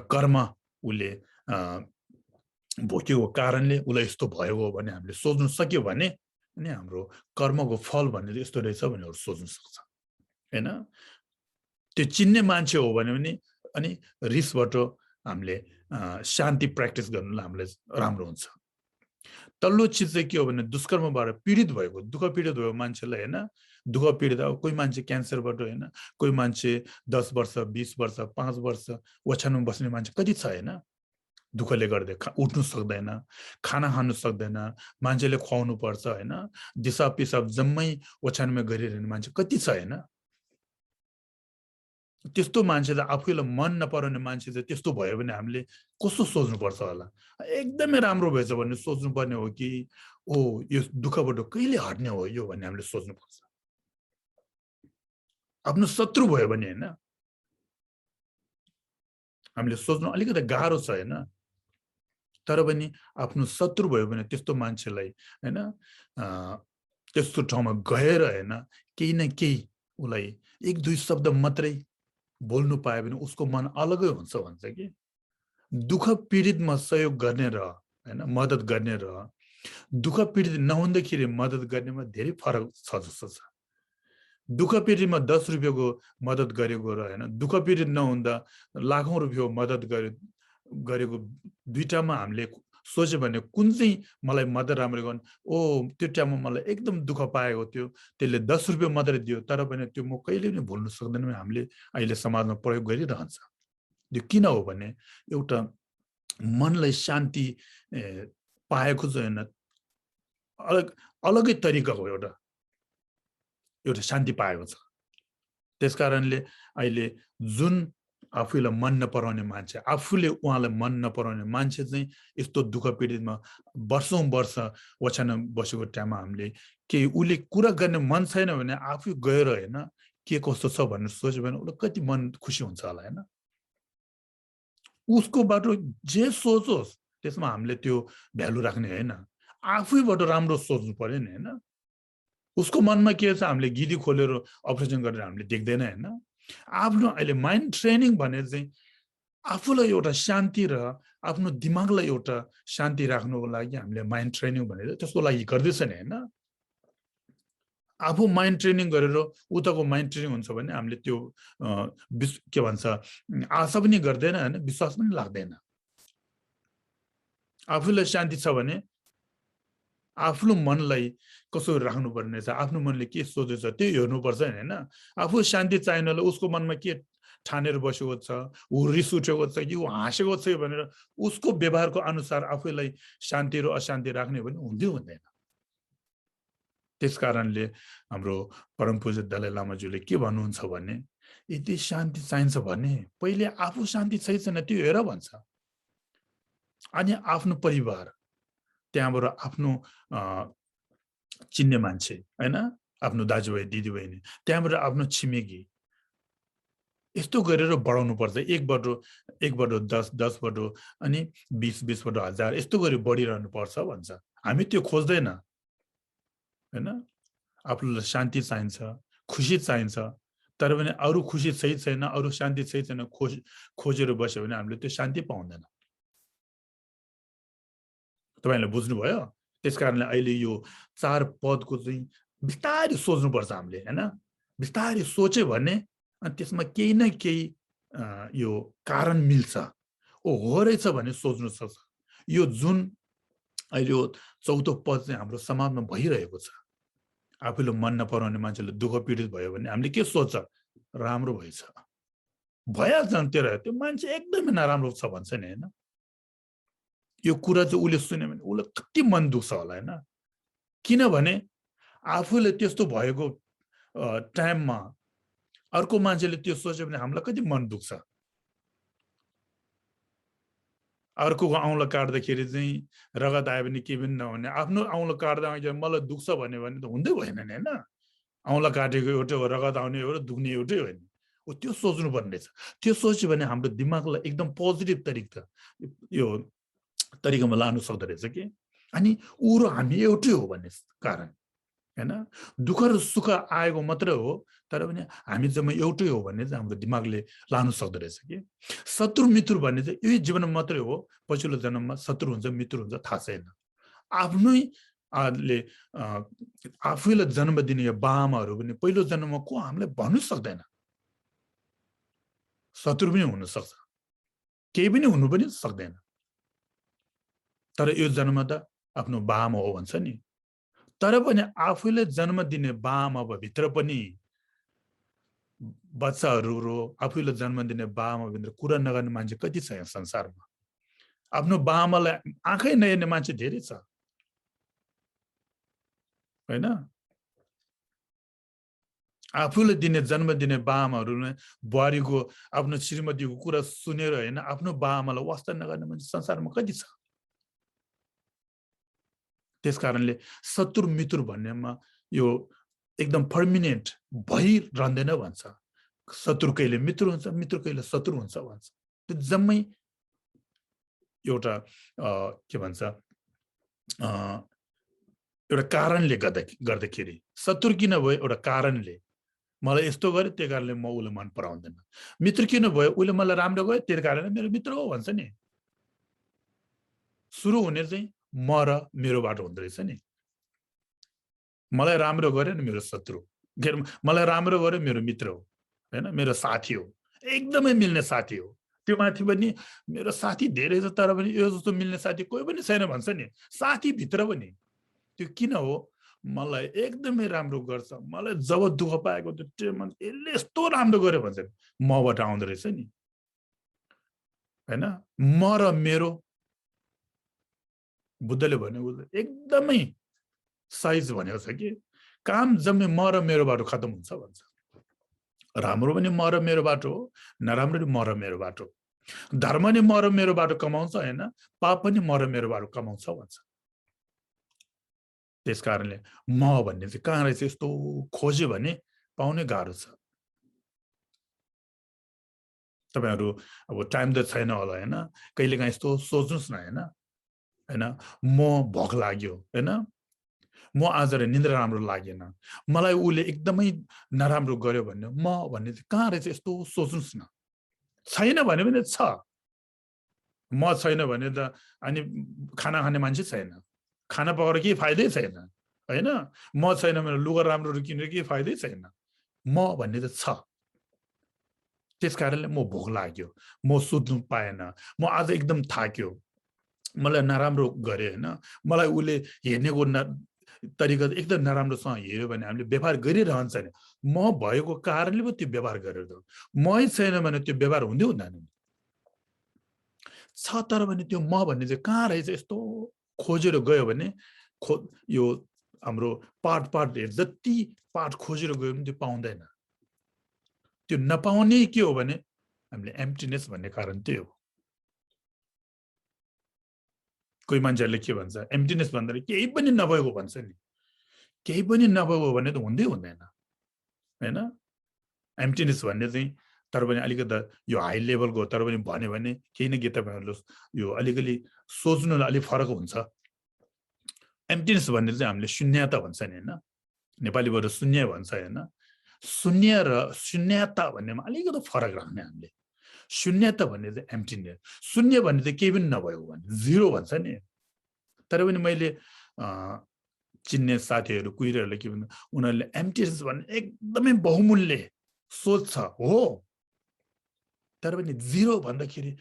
S1: कर्म उसले भोगेको कारणले उसलाई यस्तो भएको हो भने हामीले सोच्नु सक्यो भने अनि हाम्रो कर्मको फल भन्ने यस्तो रहेछ भनेर सोच्नु सक्छ हैन। त्यो चिन्ने मान्छे हो भने पनि अनि रिसबाट हामीले शान्ति प्र्याक्टिस गर्नुलाई हामीलाई राम्रो हुन्छ। तल्लो चिज चाहिँ के हो भने दुष्कर्मबाट पीडित भएको, दुःख पीडित भएको मान्छेलाई हैन, दुःख पीडित अब कोही मान्छे क्यान्सरबाट हैन, कोही मान्छे 10 वर्ष 20 वर्ष 5 वर्ष ओछ्यानमा बस्ने मान्छे कति छ हैन, दुःखले गर्दै उठ्नु सक्दैन, खाना खानु सक्दैन, मान्छेले खुवाउनु पर्छ हैन, दिसा पिसाब जम्मै ओछ्यानमा गरिरहने मान्छे कति छ हैन। त्यस्तो मान्छे त आफैलाई मन नपराउने मान्छे चाहिँ त्यस्तो भयो भने हामीले कस्तो सोच्नुपर्छ होला, एकदमै राम्रो भएछ भन्ने सोच्नुपर्ने हो कि ओ यो दुःखबाट कहिले हट्ने हो यो भन्ने हामीले सोच्नुपर्छ। आफ्नो शत्रु भयो भने हैन, हामीले सोच्नु अलिकति गाह्रो छ हैन, तर पनि आफ्नो शत्रु भयो भने त्यस्तो मान्छेलाई हैन त्यस्तो ठाउँमा गएर हैन केही न केही उसलाई एक दुई शब्द मात्रै बोल्नु पायो भने उसको मन अलगै हुन्छ भन्छ कि। दुःख पीडितमा सहयोग गर्ने र हैन मद्दत गर्ने र दुःख पीडित नहुँदाखेरि मद्दत गरेमा धेरै फरक छ जस्तो छ। दुःख पीडितमा 10 रुपैयाँको मद्दत गरेको र हैन दुःख पीडित नहुँदा लाखौं रुपैयाँ मद्दत गरेको दुईटामा हामीले सोच्यो भने कुन चाहिँ मलाई मद्दत राम्रो गर्नु, ओ त्यो टाइममा मलाई एकदम दुःख पाएको थियो, त्यसले 10 रुपैयाँ मात्रै दियो तर पनि त्यो म कहिले पनि भुल्न सक्दैन हामीले अहिले समाजमा प्रयोग गरिरहन्छ। त्यो किन हो भने एउटा मनलाई शान्ति पाएको चाहिँ हैन, अलगै तरिकाको एउटा शान्ति पाएको छ। त्यसकारणले अहिले जुन आफूलाई मन नपराउने मान्छे, आफूले उहाँलाई मन नपराउने मान्छे चाहिँ यस्तो दुःख पीडितमा वर्षौं वर्ष ओछ्यानमा बसेको टाइममा हामीले केही उसले कुरा गर्ने मन छैन भने आफै गएर हैन के कस्तो छ भनेर सोच्यो भने उसलाई कति मन खुसी हुन्छ होला हैन। उसको बाटो जे सोचोस् त्यसमा हामीले त्यो भ्यालु राख्ने हैन, आफैबाट राम्रो सोच्नु पर्यो नि हैन। उसको मनमा के छ हामीले गिदी खोलेर अपरेसन गरेर हामीले देख्दैन हैन। आफ्नो अहिले माइन्ड ट्रेनिङ भनेर चाहिँ आफूलाई एउटा शान्ति र आफ्नो दिमागलाई एउटा शान्ति राख्नुको लागि हामीले माइन्ड ट्रेनिङ भनेर त्यसको लागि गर्दैछ नि हैन। आफू माइन्ड ट्रेनिङ गरेर उताको माइन्ड ट्रेनिङ हुन्छ भने हामीले त्यो के भन्छ आशा पनि गर्दैन हैन, विश्वास पनि लाग्दैन। आफूलाई शान्ति छ भने आफ्नो मनलाई कसरी राख्नुपर्ने छ, आफ्नो मनले के सोचेछ त्यो हेर्नुपर्छ हैन। आफू शान्ति चाहिनलाई उसको मनमा के ठानेर बसेको छ, ऊ रिस उठेको छ कि ऊ हाँसेको छ भनेर उसको व्यवहारको अनुसार आफैलाई शान्ति र अशान्ति राख्ने भने हुँदै हुँदैन। त्यसकारणले हाम्रो परम पूज्य दलाई लामाज्यूले के भन्नुहुन्छ भने यदि शान्ति चाहिन्छ भने पहिले आफू शान्ति छैन त्यो हेर भन्छ। अनि आफ्नो परिवार, त्यहाँबाट आफ्नो चिन्ने मान्छे हैन, आफ्नो दाजुभाइ दिदीबहिनी, त्यहाँबाट आफ्नो छिमेकी, यस्तो गरेर बढाउनु पर्छ। एकबाट 10, 10बाट अनि 20, 20बाट 1000 यस्तो गरी बढिरहनु पर्छ भन्छ। हामी त्यो खोज्दैन हैन। आफूलाई शान्ति चाहिन्छ, खुसी चाहिन्छ, तर पनि अरू खुसी छैन, अरू शान्ति छैन खोजेर बस्यो भने हामीले त्यो शान्ति पाउँदैन। तपाईले बुझ्नुभयो? त्यसकारणले अहिले यो 4 पदको चाहिँ बिस्तारै सोच्नुपर्छ हामीले हैन। बिस्तारै सोच्यो भने अनि त्यसमा केही न केही यो कारण मिल्छ ओ हो रहेछ भने सोच्नु सक्छ यो जुन अहिले यो चौथो पद चाहिँ हाम्रो समाजमा भइरहेको छ आफूले मन नपराउने मान्छेले दुःख पीडित भयो भने हामीले के सोच्छ राम्रो भएछ भइहाल्छ त्यो मान्छे एकदमै नराम्रो छ भन्छ नि हैन यो कुरा चाहिँ उसले सुन्यो भने उसले कति मन दुख्छ होला हैन किनभने आफूले त्यस्तो भएको टाइममा अर्को मान्छेले त्यो सोच्यो भने हामीलाई कति मन दुख्छ अर्कोको औँला काट्दाखेरि चाहिँ रगत आयो भने के पनि नहुने आफ्नो औँला काट्दा मलाई दुख्छ भन्यो भने त हुँदै भएन नि हैन औँला काटेको एउटै हो रगत आउने हो र दुख्ने एउटै हो नि त्यो सोच्नु पर्ने छ त्यो सोच्यो भने हाम्रो दिमागलाई एकदम पोजिटिभ तरिका यो तरिकामा लानु सक्दो रहेछ कि अनि ऊ र हामी एउटै हो भन्ने कारण हैन दुःख र सुख आएको मात्र हो तर पनि हामी जम्मै एउटै हो भन्ने चाहिँ हाम्रो दिमागले लानु सक्दो रहेछ कि शत्रु मित्र भन्ने चाहिँ यही जीवनमा मात्रै हो पछिल्लो जन्ममा शत्रु हुन्छ मित्र हुन्छ थाहा छैन आफ्नै आफैलाई जन्म दिने यो बाआमाहरू पनि पहिलो जन्ममा को हामीलाई भन्नु सक्दैन शत्रु पनि हुन सक्छ केही पनि हुनु पनि सक्दैन तर यो जन्म त आफ्नो बाआमा हो भन्छ नि तर पनि आफूले जन्म दिने बाआमा भित्र पनि बच्चाहरू रो आफूले जन्म दिने बाआमा भित्र कुरा नगर्ने मान्छे कति छ यहाँ संसारमा आफ्नो बाआमालाई आँखै नहेर्ने मान्छे धेरै छ हैन आफूले दिने जन्म दिने बाआमाहरूले बुहारीको आफ्नो श्रीमतीको कुरा सुनेर हैन आफ्नो बाआमालाई वास्ता नगर्ने मान्छे संसारमा कति छ त्यसकारणले शत्रु मित्र भन्नेमा यो एकदम पर्मिनेन्ट भइरहँदैन भन्छ शत्रु कहिले मित्र हुन्छ मित्र कहिले शत्रु हुन्छ भन्छ त्यो जम्मै एउटा के भन्छ एउटा कारणले गर्दाखेरि शत्रु किन भयो एउटा कारणले मलाई यस्तो गर्यो त्यही कारणले म उसले मन पराउँदैन मित्र किन भयो उसले मलाई राम्रो गर्यो त्यही कारणले मेरो मित्र हो भन्छ नि सुरु हुने चाहिँ म र मेरोबाट हुँदो रहेछ नि मलाई राम्रो गर्यो नि मेरो शत्रु मलाई राम्रो गर्यो मेरो मित्र हो हैन मेरो साथी हो एकदमै मिल्ने साथी हो त्यो माथि पनि मेरो साथी धेरै छ तर पनि यो जस्तो मिल्ने साथी कोही पनि छैन भन्छ नि साथी भित्र पनि त्यो किन हो मलाई एकदमै राम्रो गर्छ मलाई जब दुःख पाएको त्यो यसले यस्तो राम्रो गर्यो भन्छ मबाट आउँदो रहेछ नि हैन म र मेरो बुद्धले भनेको एकदमै साइज भनेको छ कि काम जम्मै म र मेरोबाट खतम हुन्छ भन्छ राम्रो पनि म र मेरोबाट हो नराम्रो पनि म र मेरोबाट हो धर्म नि म र मेरोबाट कमाउँछ हैन पाप पनि म र मेरोबाट कमाउँछ भन्छ त्यसकारणले म भन्ने चाहिँ कहाँ रहेछ यस्तो खोज्यो भने पाउनै गाह्रो छ तपाईहरु अब टाइम त छैन होला हैन कहिलेकाहीँ यस्तो सोच्नुस् न हैन हैन म भोक लाग्यो हैन म आज निन्द्रा राम्रो लागेन मलाई उले एकदमै नराम्रो गर्यो भन्ने म भन्ने चाहिँ कहाँ रहेछ यस्तो सोच्नुस् न छैन भने पनि छ म छैन भने त अनि खाना खाने मान्छे छैन खाना पकाएर केही फाइदै छैन हैन म छैन भने लुगा राम्रो किनेर केही फाइदै छैन म भन्ने चाहिँ छ त्यसकारणले म भोक लाग्यो म सुत्नु पाएन म आज एकदम थाक्यो मलाई नराम्रो गरे हैन मलाई उले हेर्नेको तरिका एकदम नराम्रोसँग हेर्यो भने हामीले व्यवहार गरिरहन्छ नि म भएको कारणले पो त्यो व्यवहार गरेर मै छैन भने त्यो व्यवहार हुँदै हुँदैन छ तर भने त्यो म भन्ने चाहिँ कहाँ रहेछ यस्तो खोजेर गयो भने यो हाम्रो पार्ट जति पार्ट खोजेर गयो भने त्यो पाउँदैन त्यो नपाउने के हो भने हामीले एम्प्टीनेस भन्ने कारण त्यही हो कोही मान्छेले के भन्छ एम्प्टीनेस भन्दा केही पनि नभएको भन्छ नि केही पनि नभएको भने त हुँदै हुँदैन हैन एम्प्टीनेस भन्ने चाहिँ तर पनि अलिकति यो हाई लेभलको तर पनि भन्यो भने केही न केही तपाईहरुले यो अलिकति सोच्नुलाई अलि फरक हुन्छ एम्प्टीनेस भन्ने चाहिँ हामीले शून्यता भन्छ नि हैन नेपालीबाट शून्य भन्छ हैन शून्य र शून्यता भन्नेमा अलिकति फरक राख्ने हामीले शून्यता भन्ने चाहिँ एम्प्टीनेस शून्य भन्ने चाहिँ केही पनि नभएको भने जिरो भन्छ नि तर पनि मैले चिन्ने साथीहरू कुहिरहरूले के भन्दा उनीहरूले एम्प्टीनेस भन्ने एकदमै बहुमूल्य सोच छ हो, तर पनि जिरो भन्दाखेरि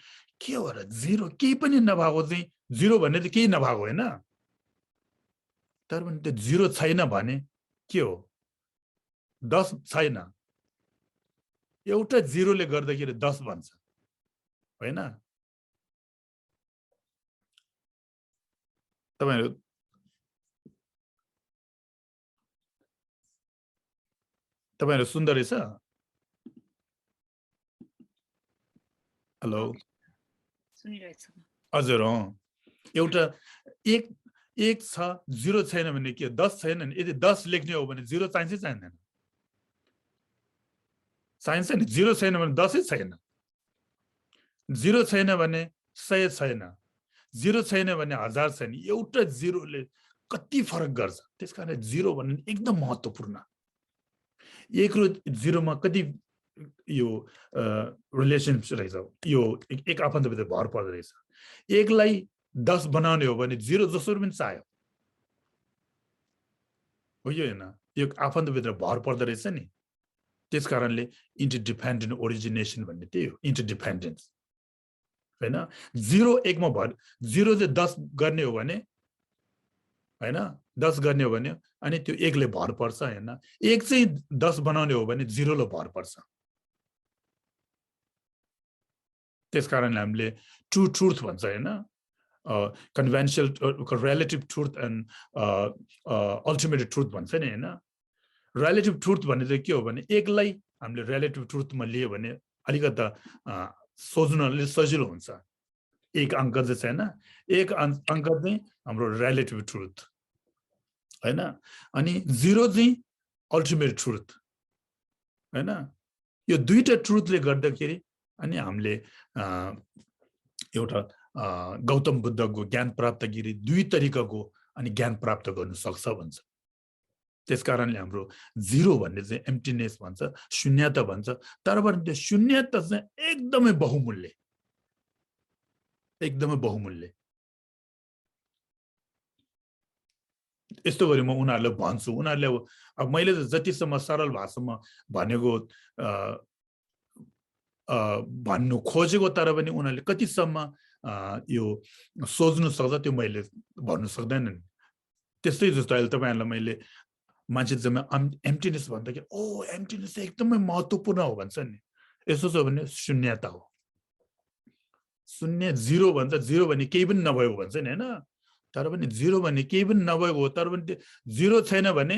S1: के हो र जिरो केही पनि नभएको चाहिँ जिरो भन्ने चाहिँ केही नभएको होइन, तर पनि त्यो जिरो छैन भने के हो 10 छैन, एउटा जिरोले गर्दाखेरि 10 बन्छ होइन। तपाईहरु सुन्दर रहेछ। हेलो
S2: सुनिरहेछ
S1: हजुर एउटा एक एक छ जिरो छैन भने के 10 छैन नि, यदि 10 लेख्ने हो भने जिरो चाहिन्छ चाहिँदैन, चाहिन्छ नि, जिरो छैन भने 10 छैन, जिरो छैन भने 100 छैन, जिरो छैन भने 1000 छैन, एउटा जिरोले कति फरक गर्छ। त्यसकारण जिरो भन्ने एकदम महत्त्वपूर्ण। एक र जिरोमा कति यो रिलेसनशिप रहेछ, यो एक आफन्तभित्र भर पर्दो रहेछ। एकलाई 10 बनाउने हो भने जिरो जसरी पनि चाहियो हो, यो हैन, यो आफन्तभित्र भर पर्दो रहेछ नि। त्यसकारणले इन्टरडिपेन्डेन्ट ओरिजिनेसन भन्ने त्यही हो, इन्टरडिपेन्डेन्स हैन। जिरो एकमा भर, जिरो चाहिँ 10 गर्ने हो भने हैन, 10 गर्ने हो भने अनि त्यो एकले भर पर्छ हैन, एक चाहिँ 10 बनाउने हो भने जिरोले भर पर्छ। त्यसकारणले हामीले ट्रु ट्रुथ भन्छ हैन, conventional relative truth and ultimate truth भन्छ नि हैन। रिलेटिभ ट्रुथ भन्ने चाहिँ के हो भने एकलाई हामीले रिलेटिभ ट्रुथमा लियो भने अलिकति सोच्नले सजिलो हुन्छ। एक अंक चाहिँ छैन, एक अंक चाहिँ हाम्रो रिलेटिभ ट्रुथ हैन, अनि जिरो चाहिँ अल्टिमेट ट्रुथ हैन। यो दुईटा ट्रुथले गर्दाखेरि अनि हामीले एउटा गौतम बुद्धको ज्ञान प्राप्तगिरी दुई तरिकाको अनि ज्ञान प्राप्त गर्न सक्छ भन्छ। त्यसकारणले हाम्रो जिरो भन्ने चाहिँ एम्प्टीनेस भन्छ, शून्यता भन्छ, तर पनि त्यो शून्यता चाहिँ एकदमै बहुमूल्य, एकदमै बहुमूल्य। यस्तो गरी म उनीहरुले भन्छु, उनीहरुले अब मैले जतिसम्म सरल भाषामा भनेको भन्नु खोजेको, तर पनि उनीहरुले कतिसम्म यो सोच्नु सक्छ त्यो मैले भन्नु सक्दैनन्। त्यस्तै जस्तो अहिले तपाईहरुलाई मैले मान्छे जम्मा एम्प्टीनेस भन्दाखेरि ओ एम्प्टीनेस एकदमै महत्त्वपूर्ण हो भन्छ नि। यसो छ भने शून्यता हो, शून्य जिरो भन्छ, जिरो भने केही पनि नभएको भन्छ नि हैन। तर पनि जिरो भने केही पनि नभएको हो, तर पनि जिरो छैन भने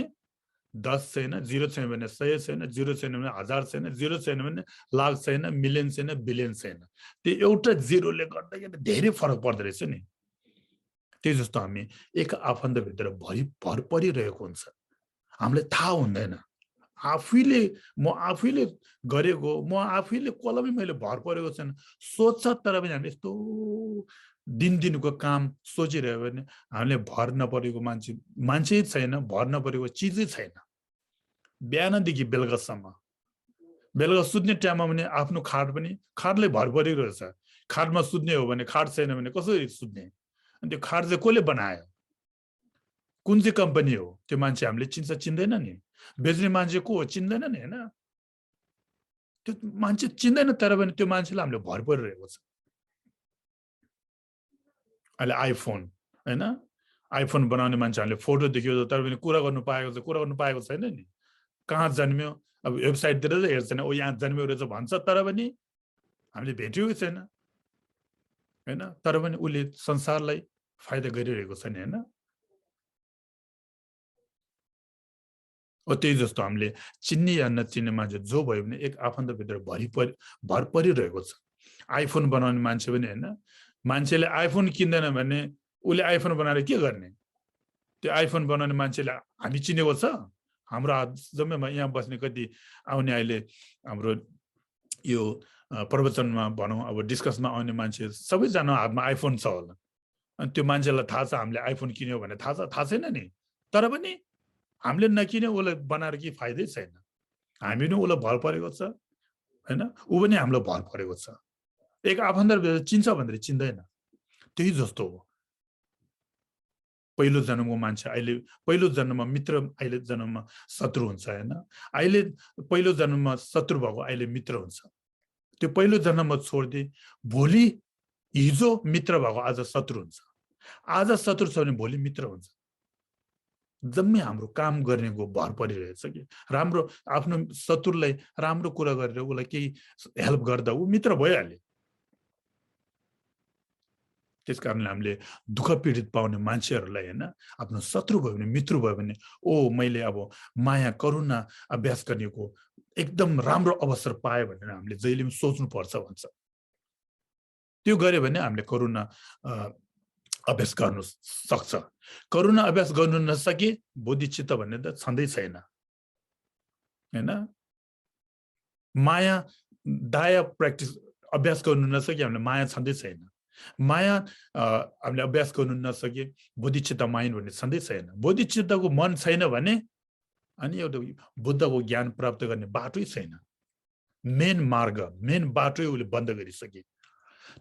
S1: 10 छैन, जिरो छैन भने 100 छैन, जिरो छैन भने 1000 छैन, जिरो छैन भने लाख छैन, मिलियन छैन, बिलियन छैन। त्यो एउटा जिरोले गर्दाखेरि धेरै फरक पर्दो रहेछ नि। त्यही जस्तो हामी एक आफन्तभित्र भर परिरहेको हुन्छ, हामीलाई थाहा हुँदैन। म आफैले गरेको, म आफैले कलमै मैले भर परेको छैन सोच्छ, तर पनि हामीले यस्तो दिनको काम सोचिरह्यो भने हामीले भर नपरेको मान्छे छैन, भर नपरेको चिजै छैन। बिहानदेखि बेलुकासम्म, बेलुका सुत्ने टाइममा पनि आफ्नो खाट पनि खाटले भर परिरहेछ। खाटमा सुत्ने हो भने खाट छैन भने कसरी सुत्ने? अनि त्यो खाट चाहिँ कसले बनायो, कुन चाहिँ कम्पनी हो, त्यो मान्छे हामीले चिन्छ चिन्दैन नि। बेच्ने मान्छे को हो चिन्दैन नि हैन, त्यो मान्छे चिन्दैन, तर पनि त्यो मान्छेलाई हामीले भर परिरहेको छ। अहिले आइफोन हैन, आइफोन बनाउने मान्छेहरूले फोटो देख्यो तर पनि कुरा गर्नु पाएको छैन नि। कहाँ जन्म्यो, अब वेबसाइटतिर चाहिँ हेर्छन्, ओ यहाँ जन्म्यो रहेछ भन्छ, तर पनि हामीले भेटेकै छैन हैन। तर पनि उसले संसारलाई फाइदा गरिरहेको छ नि हैन। त्यही जस्तो हामीले चिन्ने या नचिन्ने मान्छे जो भयो भने एक आफन्तभित्र भर परिरहेको छ। आइफोन बनाउने मान्छे पनि हैन, मान्छेले आइफोन किन्दैन भने उसले आइफोन बनाएर के गर्ने? त्यो आइफोन बनाउने मान्छेले हामी चिनेको छ? हाम्रो जम्मै यहाँ बस्ने कति आउने अहिले हाम्रो यो प्रवचनमा भनौँ अब डिस्कसमा आउने मान्छे सबैजना हातमा आइफोन छ होला, अनि त्यो मान्छेलाई थाहा छ हामीले आइफोन किन्यो भने थाहा छैन नि। तर पनि हामीले नकिने उसलाई बनाएर के फाइदै छैन। हामी पनि उसलाई भर परेको छ हैन, ऊ पनि हामीलाई भर परेको छ। एक आफन्त चिन्छ भनेर चिन्दैन, त्यही जस्तो हो। पहिलो जन्मको मान्छे अहिले पहिलो जन्ममा मित्र, अहिले जन्ममा शत्रु हुन्छ हैन। अहिले पहिलो जन्ममा शत्रु भएको अहिले मित्र हुन्छ। त्यो पहिलो जन्ममा छोड्दे भोलि हिजो मित्र भएको आज शत्रु हुन्छ। आज शत्रु छ भने भोलि मित्र हुन्छ। जम्मै हाम्रो काम गर्नेको भर परिरहेछ कि राम्रो आफ्नो शत्रुलाई राम्रो कुरा गरेर उसलाई केही हेल्प गर्दा ऊ मित्र भइहाल्यो। त्यसकारणले हामीले दुःख पीडित पाउने मान्छेहरूलाई हैन आफ्नो शत्रु भयो भने मित्र भयो भने ओ मैले अब माया करुणा अभ्यास गर्नेको एकदम राम्रो अवसर पाए भनेर हामीले जहिले पनि सोच्नु पर्छ भन्छ। त्यो गरे भने हामीले करुणा अभ्यास गर्नु सक्छ। करुणा अभ्यास गर्नु नसके बोधिचित्त भन्ने त छँदै छैन हैन। माया दया प्र्याक्टिस अभ्यास गर्नु नसके हामीले माया छँदै छैन। माया हामीले अभ्यास गर्नु नसके बोधिचित्त माइन्ड भन्ने छँदै छैन। बोधिचित्तको मन छैन भने अनि एउटा बुद्धको ज्ञान प्राप्त गर्ने बाटै छैन। मेन मार्ग, मेन बाटै उसले बन्द गरिसके।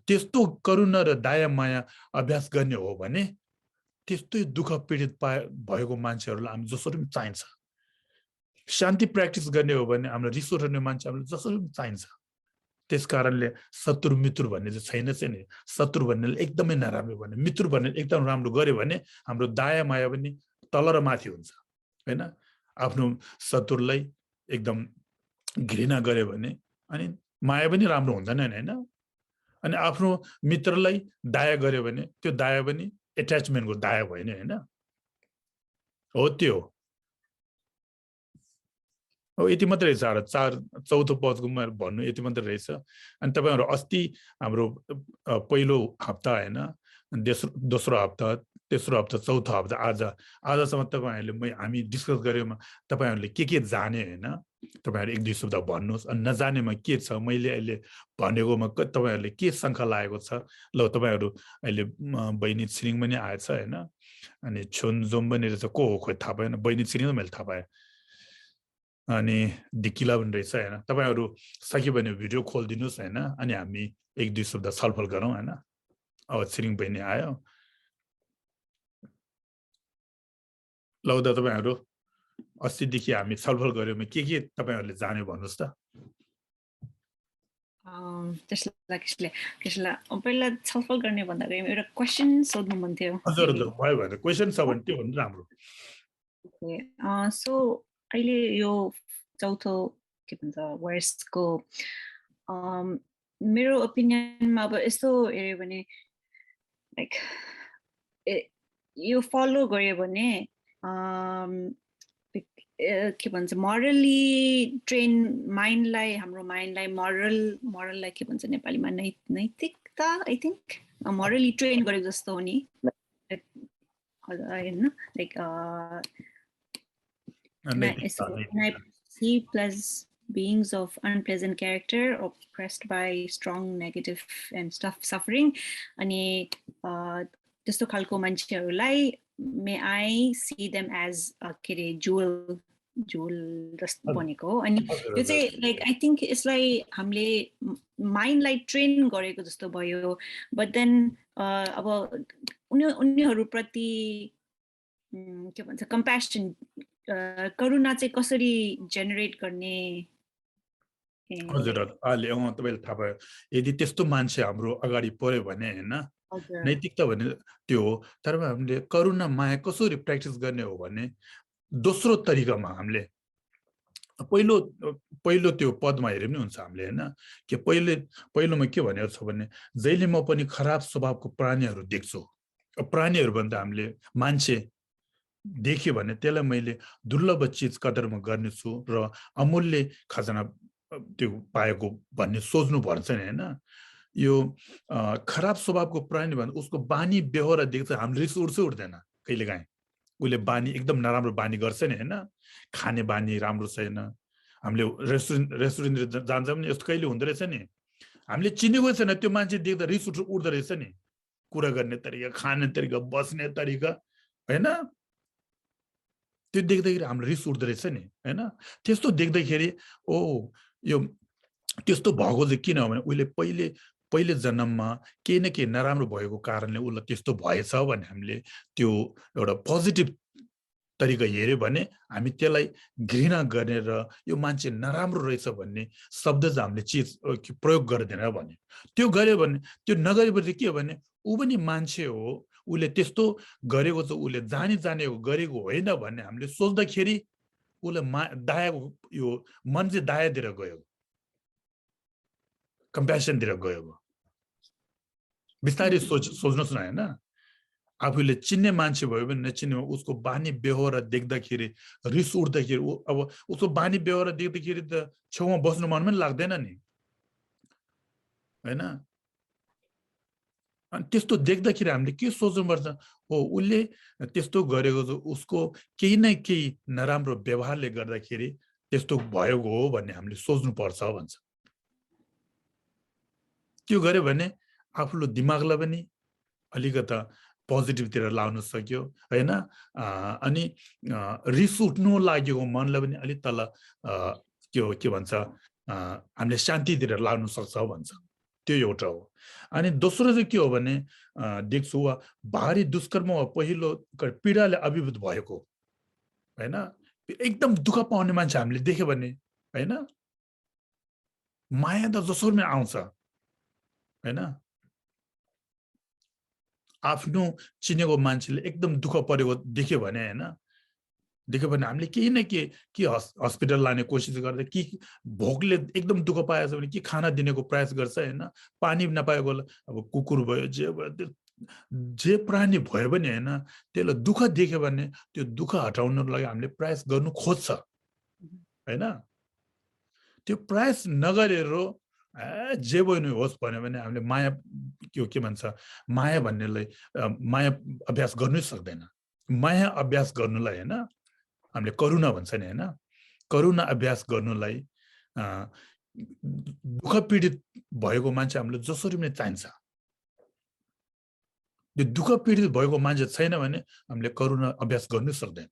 S1: त्यस्तो करुणा र दया माया अभ्यास गर्ने हो भने त्यस्तै दुःख पीडित भएको मान्छेहरूलाई हामी जसरी पनि चाहिन्छ। शान्ति प्र्याक्टिस गर्ने हो भने हाम्रो रिस उठ्ने मान्छे हामीलाई जसरी पनि चाहिन्छ। त्यसकारणले शत्रु मित्र भन्ने चाहिँ छैन नि। शत्रु भन्ने एकदमै नराम्रो भन्ने, मित्र भन्ने एकदम राम्रो गर्यो भने हाम्रो दया माया पनि तल र माथि हुन्छ हैन। आफ्नो शत्रुलाई एकदम घृणा गर्यो भने अनि माया पनि राम्रो हुँदैन हैन। अनि आफ्नो मित्रलाई दया गर्यो भने त्यो दया पनि एट्याचमेन्टको दया भएन हैन। हो त्यो हो यति मात्रै रहेछ। चौथो पदको म भन्नु यति मात्रै रहेछ। अनि तपाईहरु अस्ति हाम्रो पहिलो हप्ता हैन, दोस्रो हप्ता, तेस्रो हप्ता, चौथो हप्ता, आजसम्म तपाईहरुले हामी डिस्कस गर्यौं। तपाईहरुले के जाने हैन, तपाईहरु एक दुई शब्द भन्नुस्। अनि नजानेमा के छ मैले अहिले भनेकोमा तपाईहरुले के शंका लागेको छ। ल तपाईहरु अहिले बहिनी छिरिङ पनि आएछ हैन, अनि छोन्जोम पनि रहेछ। को हो खोइ थाहा भएन। बहिनी छिरिङ मैले थाहा पाएँ। अनि दिकिला पनि रहेछ हैन। तपाईहरु सके भने भिडियो खोलिदिनुस् हैन, अनि हामी एक दुई शब्द छलफल गरौँ हैन। अब छिरिङ बहिनी आयो। ल त तपाईहरु अस्तिदेखि हामी छलफल गर्यौं, के तपाईहरुले जान्यो भन्नुस् त।
S2: त्यसलाई पहिला छलफल गर्ने भन्दा एउटा क्वेशन सोध्नु मन थियो।
S1: हजुर भयो भने क्वेशन छ भने त्यो भन्नु राम्रो।
S2: सो अहिले यो चौथो के भन्छ वर्षको मेरो ओपिनियनमा अब यस्तो हेर्यो भने लाइक यो फलो गर्यो भने के भन्छ मोरली ट्रेन माइन्डलाई, हाम्रो माइन्डलाई मोरललाई के भन्छ नेपालीमा नैतिकता, आई थिंक मोरली ट्रेन गरेको जस्तो हो नि हैन। Like plus beings of unpleasant character oppressed by strong negative and suffering. अनि त्यस्तो खालको मान्छेहरूलाई may I see them as के रे jewel जस्तो बनेको हो। अनि यो चाहिँ लाइक आई थिंक यसलाई हामीले माइन्डलाई ट्रेन गरेको जस्तो भयो। बट देन अब उनीहरुप्रति के भन्छ कम्प्यासन, करुणा चाहिँ कसरी जेनेरेट गर्ने।
S1: हजुर अहिले तपाईले थाहा भयो। यदि त्यस्तो मान्छे हाम्रो अगाडि पर्यो भने हैन, नैतिकता भने त्यो हो। तर हामीले करुणा माया कसरी प्र्याक्टिस गर्ने हो भने दोस्रो तरिकामा हामीले पहिलो त्यो पदमा हेरे पनि हुन्छ हामीले हैन। के पहिलोमा के भनेको छ भने जहिले म पनि खराब स्वभावको प्राणीहरू देख्छु। प्राणीहरू भन्दा हामीले मान्छे देख्यो भने त्यसलाई मैले दुर्लभ चीज कदरमा गर्नेछु र अमूल्य खजाना त्यो पाएको भन्ने सोच्नु पर्छ नि हैन। यो खराब स्वभावको प्राणी भन्दा उसको बानी व्यवहार देख्छ हामीले रिस उठ्दैन कहिलेकाहीँ। उसले बानी एकदम नराम्रो बानी गर्छ नि हैन। खाने बानी राम्रो छैन। हामीले रेस्टुरेन्ट जान्छ भने यस्तो कहिले हुँदो रहेछ नि। हामीले चिनेको छैन त्यो मान्छे देख्दा रिस उठ्दो रहेछ नि। कुरा गर्ने तरिका, खाने तरिका, बस्ने तरिका हैन। त्यो देख्दाखेरि हाम्रो रिस उठ्दो रहेछ नि हैन। त्यस्तो देख्दाखेरि ओ यो त्यस्तो भएको चाहिँ किन हो भने उसले पहिले जन्ममा केही न केही नराम्रो भएको कारणले उसलाई त्यस्तो भएछ भने हामीले त्यो एउटा पोजिटिभ तरिका हेऱ्यो भने हामी त्यसलाई घृणा गरेर यो मान्छे नराम्रो रहेछ भन्ने शब्द चाहिँ हामीले चिज प्रयोग गर्दैन भने त्यो गर्यो भने त्यो नगरेपछि के हो भने ऊ पनि मान्छे हो उसले त्यस्तो गरेको छ उसले जानी जानेको गरेको होइन भन्ने हामीले सोच्दाखेरि उसलाई दाया यो मन चाहिँ दायातिर गयो कम्प्यासनतिर गयो बिस्तारै सोच्नुहोस् न होइन आफूले चिन्ने मान्छे भयो भने नचिन्ने उसको बानी व्यवहार देख्दाखेरि रिस उठ्दाखेरि अब उसको बानी व्यवहार देख्दाखेरि त छेउमा बस्नु मन पनि लाग्दैन नि होइन अनि त्यस्तो देख्दाखेरि हामीले के सोच्नुपर्छ हो उसले त्यस्तो गरेको छ उसको केही न केही नराम्रो व्यवहारले गर्दाखेरि त्यस्तो भएको हो भन्ने हामीले सोच्नुपर्छ भन्छ त्यो गर्यो भने आफूले दिमागलाई पनि अलिकता पोजिटिभतिर लाउन सक्यो होइन अनि रिस उठ्नु लागेको मनलाई पनि अलिक तल के भन्छ हामीले शान्तितिर लाउन सक्छ भन्छ त्यो एउटा हो अनि दोस्रो चाहिँ के हो भने देख्छु वा भारी दुष्कर्म वा पहिलो पीडाले अभिभूत भएको होइन एकदम दुःख पाउने मान्छे हामीले देख्यो भने होइन माया त जसरी नै आउँछ होइन आफ्नो चिनेको मान्छेले एकदम दुःख परेको देख्यो भने होइन देख्यो भने हामीले केही न के हस्पिटल लाने कोसिस गर्दा कि भोकले एकदम दुःख पाएछ भने के खाना दिनेको प्रयास गर्छ होइन पानी नपाएको अब कुकुर भयो जे प्राणी भयो भने होइन त्यसलाई दुःख देख्यो भने त्यो दुःख हटाउनको लागि हामीले प्रयास गर्नु खोज्छ होइन त्यो प्रयास नगरेर जे बन्नु होस् भन्यो भने हामीले माया के भन्छ माया भन्नेलाई माया अभ्यास गर्नै सक्दैन माया अभ्यास गर्नुलाई होइन हामीले करुणा भन्छ नि होइन करुणा अभ्यास गर्नुलाई दुःख पीडित भएको मान्छे हामीले जसरी पनि चाहिन्छ यो दुःख पीडित भएको मान्छे छैन भने हामीले करुणा अभ्यास गर्नै सक्दैन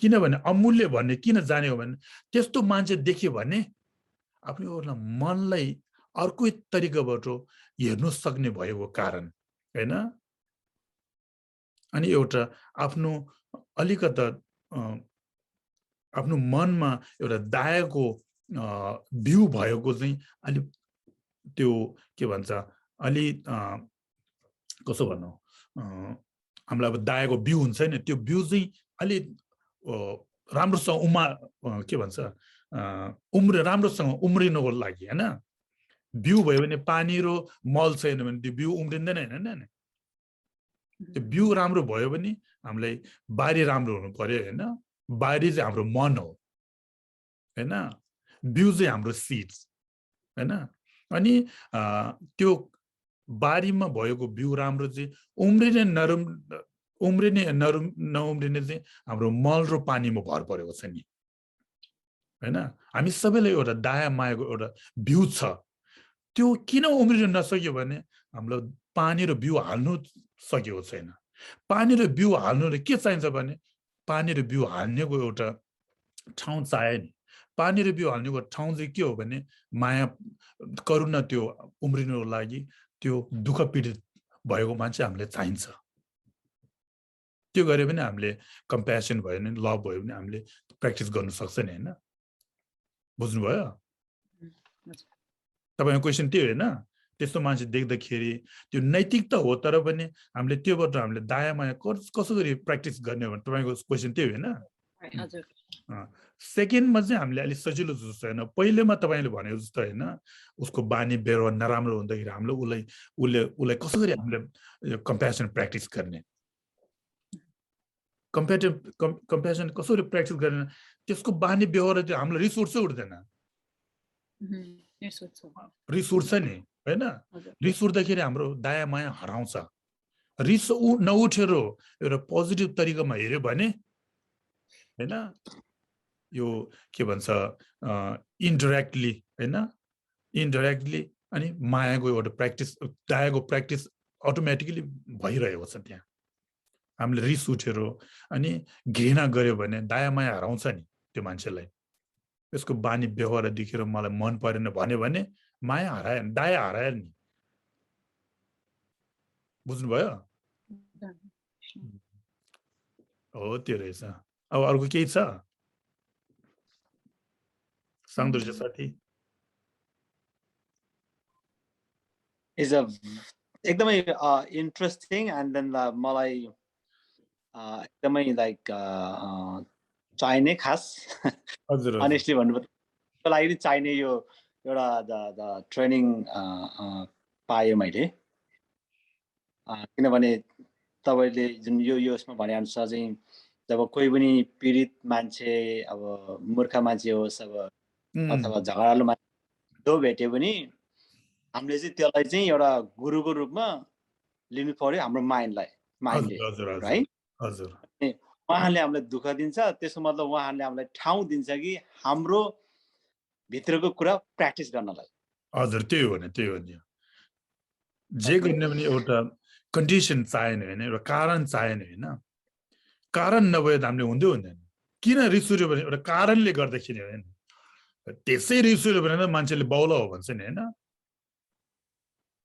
S1: किनभने अमूल्य भन्ने किन जान्यो भने त्यस्तो मान्छे देख्यो भने आफ्नो मनलाई अर्कै तरिकाबाट हेर्नु सक्ने भएको कारण होइन अनि एउटा आफ्नो अलिकता आफ्नो मनमा एउटा दायाको भ्यू भएको चाहिँ अलि त्यो के भन्छ अलि कसो भनौँ हामीलाई अब दायाको भ्यू हुन्छ नि त्यो भ्यू चाहिँ अलि राम्रोसँग के भन्छ राम्रोसँग उम्रिनको लागि होइन भ्यू भयो भने पानी र मल छैन भने त्यो भ्यू उम्रिँदैन होइन त्यो भ्यू राम्रो भयो भने हामीलाई बारी राम्रो हुनु पर्यो होइन बारी चाहिँ हाम्रो मन हो होइन भ्यू चाहिँ हाम्रो सिड्स होइन अनि त्यो बारीमा भएको भ्यू राम्रो चाहिँ उम्रिने नउम्रिने चाहिँ हाम्रो मल र पानीमा भर परेको छ नि होइन हामी सबैलाई एउटा दाया मायाको एउटा भ्यू छ त्यो किन उम्रिन नसक्यो भने हामीलाई पानी र बिउ हाल्नु सकेको छैन पानी र बिउ हाल्नुले के चाहिन्छ भने पानी र बिउ हाल्नेको एउटा ठाउँ चाहियो नि पानी र बिउ हाल्नेको ठाउँ चाहिँ के हो भने माया करुणा त्यो उम्रिनुको लागि त्यो दुःख पीडित भएको मान्छे हामीले चाहिन्छ त्यो गरे पनि हामीले कम्प्यासन भयो भने लभ भयो भने हामीले प्र्याक्टिस गर्न सक्छ नि होइन बुझ्नुभयो तपाईँको क्वेसन त्यो होइन त्यस्तो मान्छे देख्दाखेरि त्यो नैतिकता हो तर पनि हामीले त्योबाट हामीले दाया माया कसरी प्र्याक्टिस गर्ने भने तपाईँको क्वेसन त्यो होइन सेकेन्डमा चाहिँ हामीले अलिक सजिलो जस्तो होइन पहिलेमा तपाईँले भनेको जस्तो होइन उसको बानी व्यवहार नराम्रो हुँदाखेरि हामीले उसलाई कसरी हामीले कम्प्यासन प्र्याक्टिस गर्ने कम्प्यासन कसरी प्र्याक्टिस गर्ने त्यसको बानी व्यवहार चाहिँ हामीलाई रिस उठ्छ उठ्दैन रिस उठ्छ नि होइन रिस उठ्दाखेरि हाम्रो दाया माया हराउँछ रिस नउठेर एउटा पोजिटिभ तरिकामा हेऱ्यो भने होइन यो के भन्छ इन्डाइरेक्टली होइन इन्डाइरेक्टली अनि मायाको एउटा प्र्याक्टिस दायाको प्र्याक्टिस अटोमेटिकली भइरहेको छ त्यहाँ हामीले रिस उठेर अनि घृणा गर्यो भने दाया माया हराउँछ नि त्यो मान्छेलाई यसको बानी व्यवहार देखेर मलाई मन परेन भने माया हरायो नि, दया हरायो नि। बुझ्नुभयो? हो त्यो रहेछ। अब अर्को केही छ साङ्दर्ज साथी?
S3: इज अ एकदमै इन्ट्रेस्टिङ एन्ड देन मलाई एकदमै लाइक चाहिने खास अनेस्टली भन्नुपर्दा लागि पनि चाहिने यो एउटा द ट्रेनिङ पाएँ मैले, किनभने तपाईँले जुन यो यसमा भने अनुसार चाहिँ जब कोही पनि पीडित मान्छे अब मूर्ख मान्छे होस् अब अथवा झगडालु मान्छे जो भेट्यो भने हामीले चाहिँ त्यसलाई चाहिँ एउटा गुरुको रूपमा लिनु पर्यो हाम्रो माइन्डले राइट। उहाँले हामीलाई दुःख दिन्छ, त्यसको मतलब उहाँले हामीलाई ठाउँ दिन्छ कि हाम्रो भित्रको कुरा प्र्याक्टिस गर्नलाई।
S1: हजुर त्यही हो नि, त्यही हो नि। जे गर्ने पनि एउटा कन्डिसन चाहिएन होइन, एउटा कारण चाहिएन होइन। कारण नभए त हामीले हुँदै हुँदैन। किन रिस उठ्यो भने एउटा कारणले गर्दाखेरि होइन। त्यसै रिस उठ्यो भने मान्छेले बौला हो भन्छ नि होइन।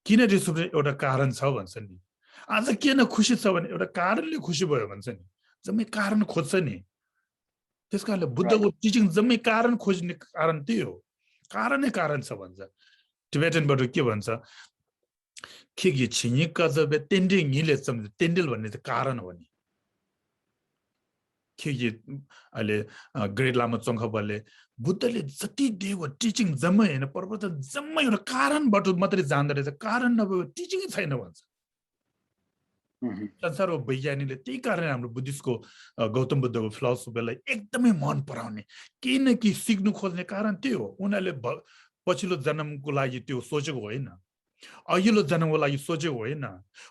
S1: किन रिस उठ्ने एउटा कारण छ भन्छ नि। आज किन खुसी छ भने एउटा कारणले खुसी भयो भन्छ नि। जम्मै कारण खोज्छ नि। त्यस कारणले बुद्धको टिचिङ जम्मै कारण खोज्ने कारण त्यही हो। कारणै कारण छ भन्छ। टिबेटनबाट के भन्छ, खेगी छिनिका जब तेन्डिङ हिले सम्झ, तेन्डिल भन्ने चाहिँ कारण हो नि। खेगी अहिले ग्रेट लामा चोङखापाले बुद्धले जति दिएको टिचिङ जम्मै होइन, प्रवचन जम्मै एउटा कारणबाट मात्रै जान्दो रहेछ, कारण नभए टिचिङै छैन भन्छ। संसारको वैज्ञानिकले त्यही कारण हाम्रो बुद्धिस्टको गौतम बुद्धको फिलोसफीलाई एकदमै मन पराउने, केही न केही सिक्नु खोज्ने कारण त्यही हो। उनीहरूले पछिल्लो जन्मको लागि त्यो सोचेको होइन, अघिल्लो जन्मको लागि सोचेको होइन,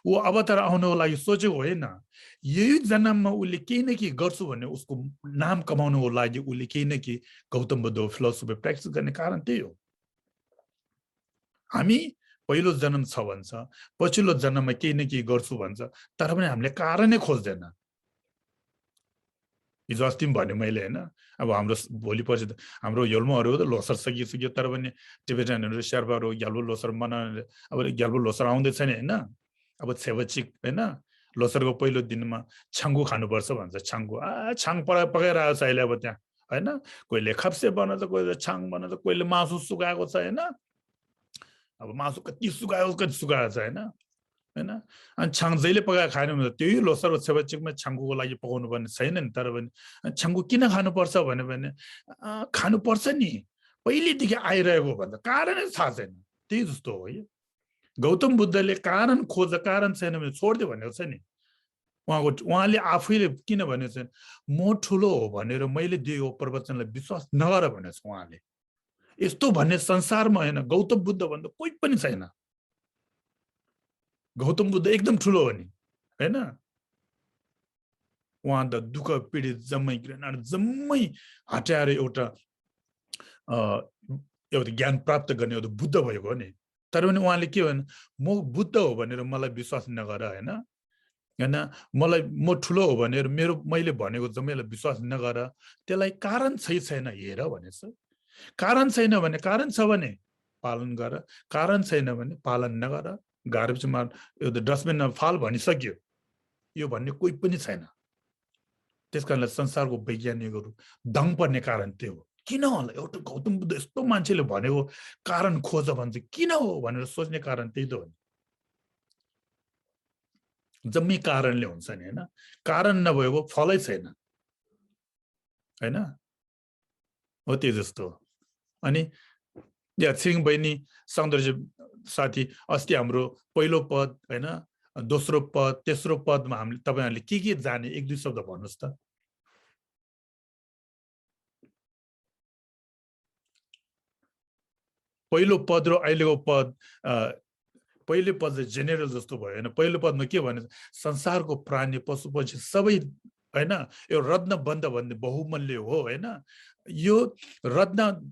S1: ऊ अवतार आउनको लागि सोचेको होइन। यही जन्ममा उसले केही न केही गर्छु भन्ने उसको नाम कमाउनुको लागि उसले केही न केही गौतम बुद्धको फिलोसफी प्र्याक्टिस गर्ने कारण त्यही हो। हामी पहिलो जन्म छ भन्छ, पछिल्लो जन्ममा केही न केही गर्छु भन्छ, तर पनि हामीले कारणै खोज्दैन। हिजो अस्ति पनि भने मैले होइन, अब हाम्रो भोलि पछि त हाम्रो योल्मोहरू त लोसर सकिसक्यो, तर पनि टिबेटनहरू शेर्पाहरू ग्याल्बो लोसर मनाउने, अब ग्याल्बो लोसर आउँदैछ नि होइन। अब छेवचिक होइन, लोसरको पहिलो दिनमा छाङ्गु खानुपर्छ भन्छ। छाङ्गु छाङ पकाइरहेको छ अहिले अब त्यहाँ होइन। कोहीले खाप्से बनाउँछ, कोहीले छाङ बनाउँछ, कोहीले मासु सुकाएको छ होइन। अब मासु कति सुकाएको छ होइन होइन। अनि छाङ जहिले पकाएर खाएन भने त्यही लोसरको छेवचिकमा छाङ्गुको लागि पकाउनु पर्ने छैन नि। तर पनि छाङ्गु किन खानुपर्छ भने खानुपर्छ नि, पहिलेदेखि आइरहेको भन्दा कारणै थाहा छैन। त्यही जस्तो हो है। गौतम बुद्धले कारण खोज, कारण छैन भने छोडिदियो भनेको छ नि। उहाँले आफैले किन भनेको छैन, म ठुलो हो भनेर मैले दिएको प्रवचनलाई विश्वास नगर भनेको छ उहाँले। यस्तो भन्ने संसारमा होइन, गौतम बुद्ध भन्दा कोही पनि छैन। गौतम बुद्ध एकदम ठुलो हो नि होइन। उहाँ त दुःख पीडित जम्मै जम्मै हटाएर एउटा ज्ञान प्राप्त गर्ने एउटा बुद्ध भएको हो नि। तर पनि उहाँले के भन्नु, म बुद्ध हो भनेर मलाई विश्वास नगर होइन होइन, मलाई म ठुलो हो भनेर मैले भनेको जम्मैलाई विश्वास नगर, त्यसलाई कारण छैन हेर भनेछ। कारण छैन भने, कारण छ भने पालन गर, कारण छैन भने पालन नगर। गार्बेजमा एउटा डस्टबिनमा फाल भनिसक्यो, यो भन्ने कोही पनि छैन। त्यस कारणले संसारको वैज्ञानिकहरू दङ पर्ने कारण त्यो हो। किन होला एउटा गौतम बुद्ध यस्तो मान्छेले भनेको कारण खोज भन्छ, किन हो भनेर सोच्ने कारण त्यही त हो नि। जम्मै कारणले हुन्छ नि होइन। कारण नभएको फलै छैन होइन, हो त्यो जस्तो। अनि या छिरिङ बहिनी, सौन्दर्य साथी, अस्ति हाम्रो पहिलो पद होइन, दोस्रो पद, तेस्रो पदमा हामीले तपाईहरुले के जाने एक दुई शब्द भन्नुस् त। पहिलो पद र अहिलेको पद, पहिलो पद चाहिँ जेनेरल जस्तो भयो होइन। पहिलो पदमा के भने, संसारको प्राणी पशु पक्षी सबै होइन, यो रत्न बन्ध भन्ने बहुमूल्य हो होइन। यो रत्न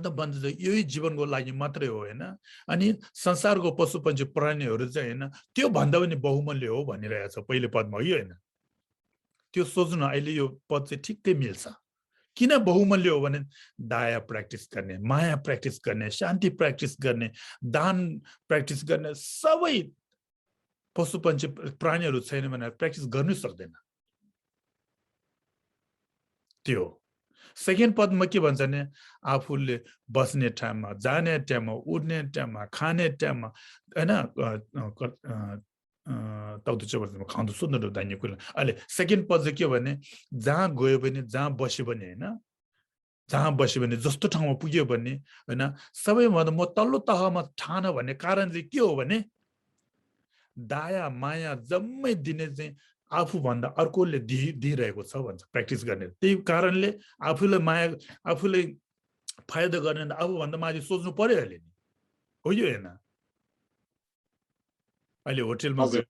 S1: बन्ध चाहिँ यही जीवनको लागि मात्रै हो होइन। अनि संसारको पशु पक्षी प्राणीहरू चाहिँ होइन, त्यो भन्दा पनि बहुमूल्य हो भनिरहेको छ पहिलो पदमा, यो होइन। त्यो सोच्नु अहिले यो पद चाहिँ ठिक्कै मिल्छ। किन बहुमूल्य हो भने दया प्र्याक्टिस गर्ने, माया प्र्याक्टिस गर्ने, शान्ति प्र्याक्टिस गर्ने, दान प्र्याक्टिस गर्ने, सबै पशुपन्छी प्राणीहरू छैन भने प्र्याक्टिस गर्नै सक्दैन। त्यो सेकेन्ड पदमा के भन्छ भने आफूले बस्ने ठाउँमा, जाने ठाउँमा, उड्ने ठाउँमा, खाने ठाउँमा हैन ताउतो चाहिँ खाँदो सुन्नु दाइने कुरा। अहिले सेकेन्ड पद चाहिँ के भने जहाँ गयो भने, जहाँ बस्यो भने हैन, जहाँ बस्यो भने, जस्तो ठाउँमा पुग्यो भने हैन, सबैभन्दा म तल्लो तहमा ठान भन्ने कारण चाहिँ के हो भने दया माया जम्मै दिने चाहिँ आफूभन्दा अर्कोले दिइरहेको छ भन्छ प्र्याक्टिस गर्ने। त्यही कारणले आफूले माया, आफूले फाइदा गर्ने आफूभन्दा माथि सोच्नु पर्यो अहिले नि, हो यो होइन? अहिले होटेलमा गयो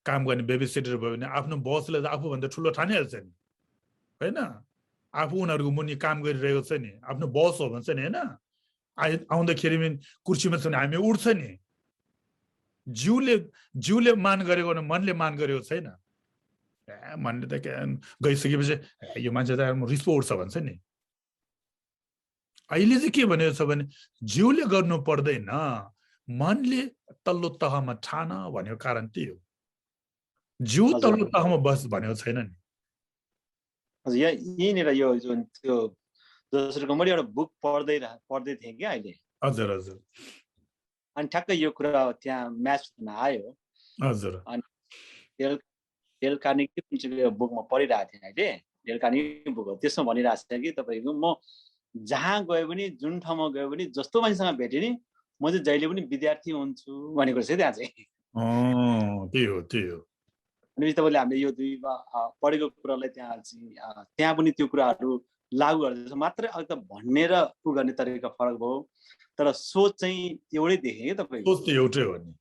S1: काम गर्ने बेबी सिटर भयो भने आफ्नो बसले त आफूभन्दा ठुलो ठानिहाल्छ नि होइन? आफू उनीहरूको मुनि काम गरिरहेको छ नि, आफ्नो बस हो भन्छ नि होइन? आउँदाखेरि कुर्सीमा छ भने हामी उठ्छ नि। जिउले मान गरेको मनले मान गरेको छैन। मनले त गइसकेपछि यो मान्छे त रिस पो उठ्छ भन्छ नि। अहिले चाहिँ के भनेको छ भने जिउले गर्नु पर्दैन, मनले तल्लो तहमा ठान भनेको कारण त्यही हो। जिउ तल्लो तहमा बस भनेको छैन नि।
S3: हजुर, यहीँनिर यो जुन त्यो दोस्रोको मैले एउटा बुक पढ्दै थिएँ कि अहिले।
S1: हजुर हजुर।
S3: अनि ठ्याक्कै यो कुरा त्यहाँ म्याच हुन आयो।
S1: हजुर।
S3: अनि डेल कार्नेगीको बुकमा पढिरहेको थिएँ अहिले। डेल कार्नेगी बुक हो, त्यसमा भनिरहेको छ कि तपाईँको म जहाँ गयो भने, जुन ठाउँमा गयो भने, जस्तो मान्छेसँग भेटेँ नि म चाहिँ जहिले पनि विद्यार्थी हुन्छु भनेको छ त्यहाँ चाहिँ।
S1: त्यही हो त्यही हो।
S3: भनेपछि तपाईँले हामीले यो दुई पढेको कुरालाई त्यहाँ पनि त्यो कुराहरू लागू गर्दैछ, मात्रै अलिक त भन्ने र उ गर्ने तरिका फरक भयो, तर सोच चाहिँ एउटै देखेँ कि तपाईँको।
S1: सोच त एउटै हो नि।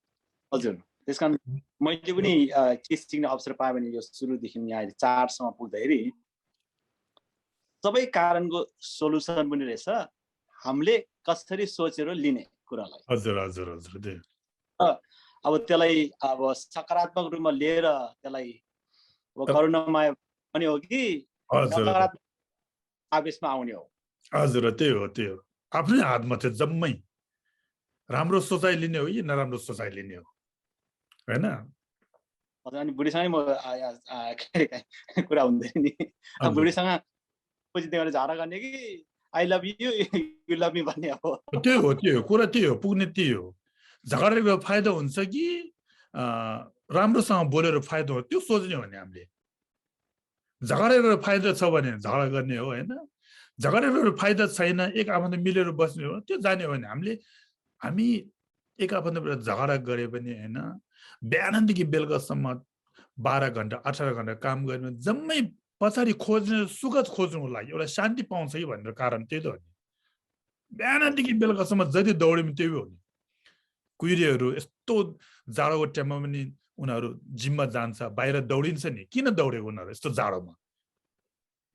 S3: हजुर, त्यस कारण मैले पनि के सिक्ने अवसर पाएँ भने यो सुरुदेखि यहाँ 4 सम्म पुग्दाखेरि सबै कारणको सोलुसन पनि रहेछ हामीले कसरी सोचेर लिने कुरालाई।
S1: हजुर हजुर हजुर।
S3: अब त्यसलाई अब सकारात्मक रूपमा लिएर त्यसलाई अब करुणामय पनि हो कि नकारात्मक आवेशमा आउने हो।
S1: हजुर, त्यही हो त्यही हो। आफ्नै हातमा थियो जम्मै। राम्रो सोचाइ लिने हो कि नराम्रो सोचाइ लिने हो होइन?
S3: अनि बुढीसँगै म कुरा हुँदैन नि, बुढीसँग पछि त्यहाँबाट झगडा गर्ने कि I love you you love me भन्ने हो।
S1: त्यही हो त्यही हो, कुरा त्यही हो, पुग्ने त्यही हो। झगडाको फाइदा हुन्छ कि राम्रोसँग बोलेर फाइदा हो त्यो सोच्ने हो नि हामीले। झगडाको फाइदा छ भने झगडा गर्ने हो होइन? झगडाको फाइदा छैन, एक आफन्त मिलेर बस्ने हो त्यो जाने हो भने हामी एक आफन्तबाट झगडा गरे पनि होइन, बिहानदेखि बेलुकासम्म 12 घन्टा 18 घन्टा काम गर्ने जम्मै पछाडि खोज्ने सुख खोज्नुको लागि एउटा शान्ति पाउँछ कि भनेर कारण त्यही त हो नि। बिहानदेखि बेलुकासम्म जति दौड्यो पनि त्यही हो नि। कुहिरेहरू यस्तो जाडोको टाइममा पनि उनीहरू जिममा जान्छ, बाहिर दौडिन्छ नि। किन दौडेको उनीहरू यस्तो जाडोमा?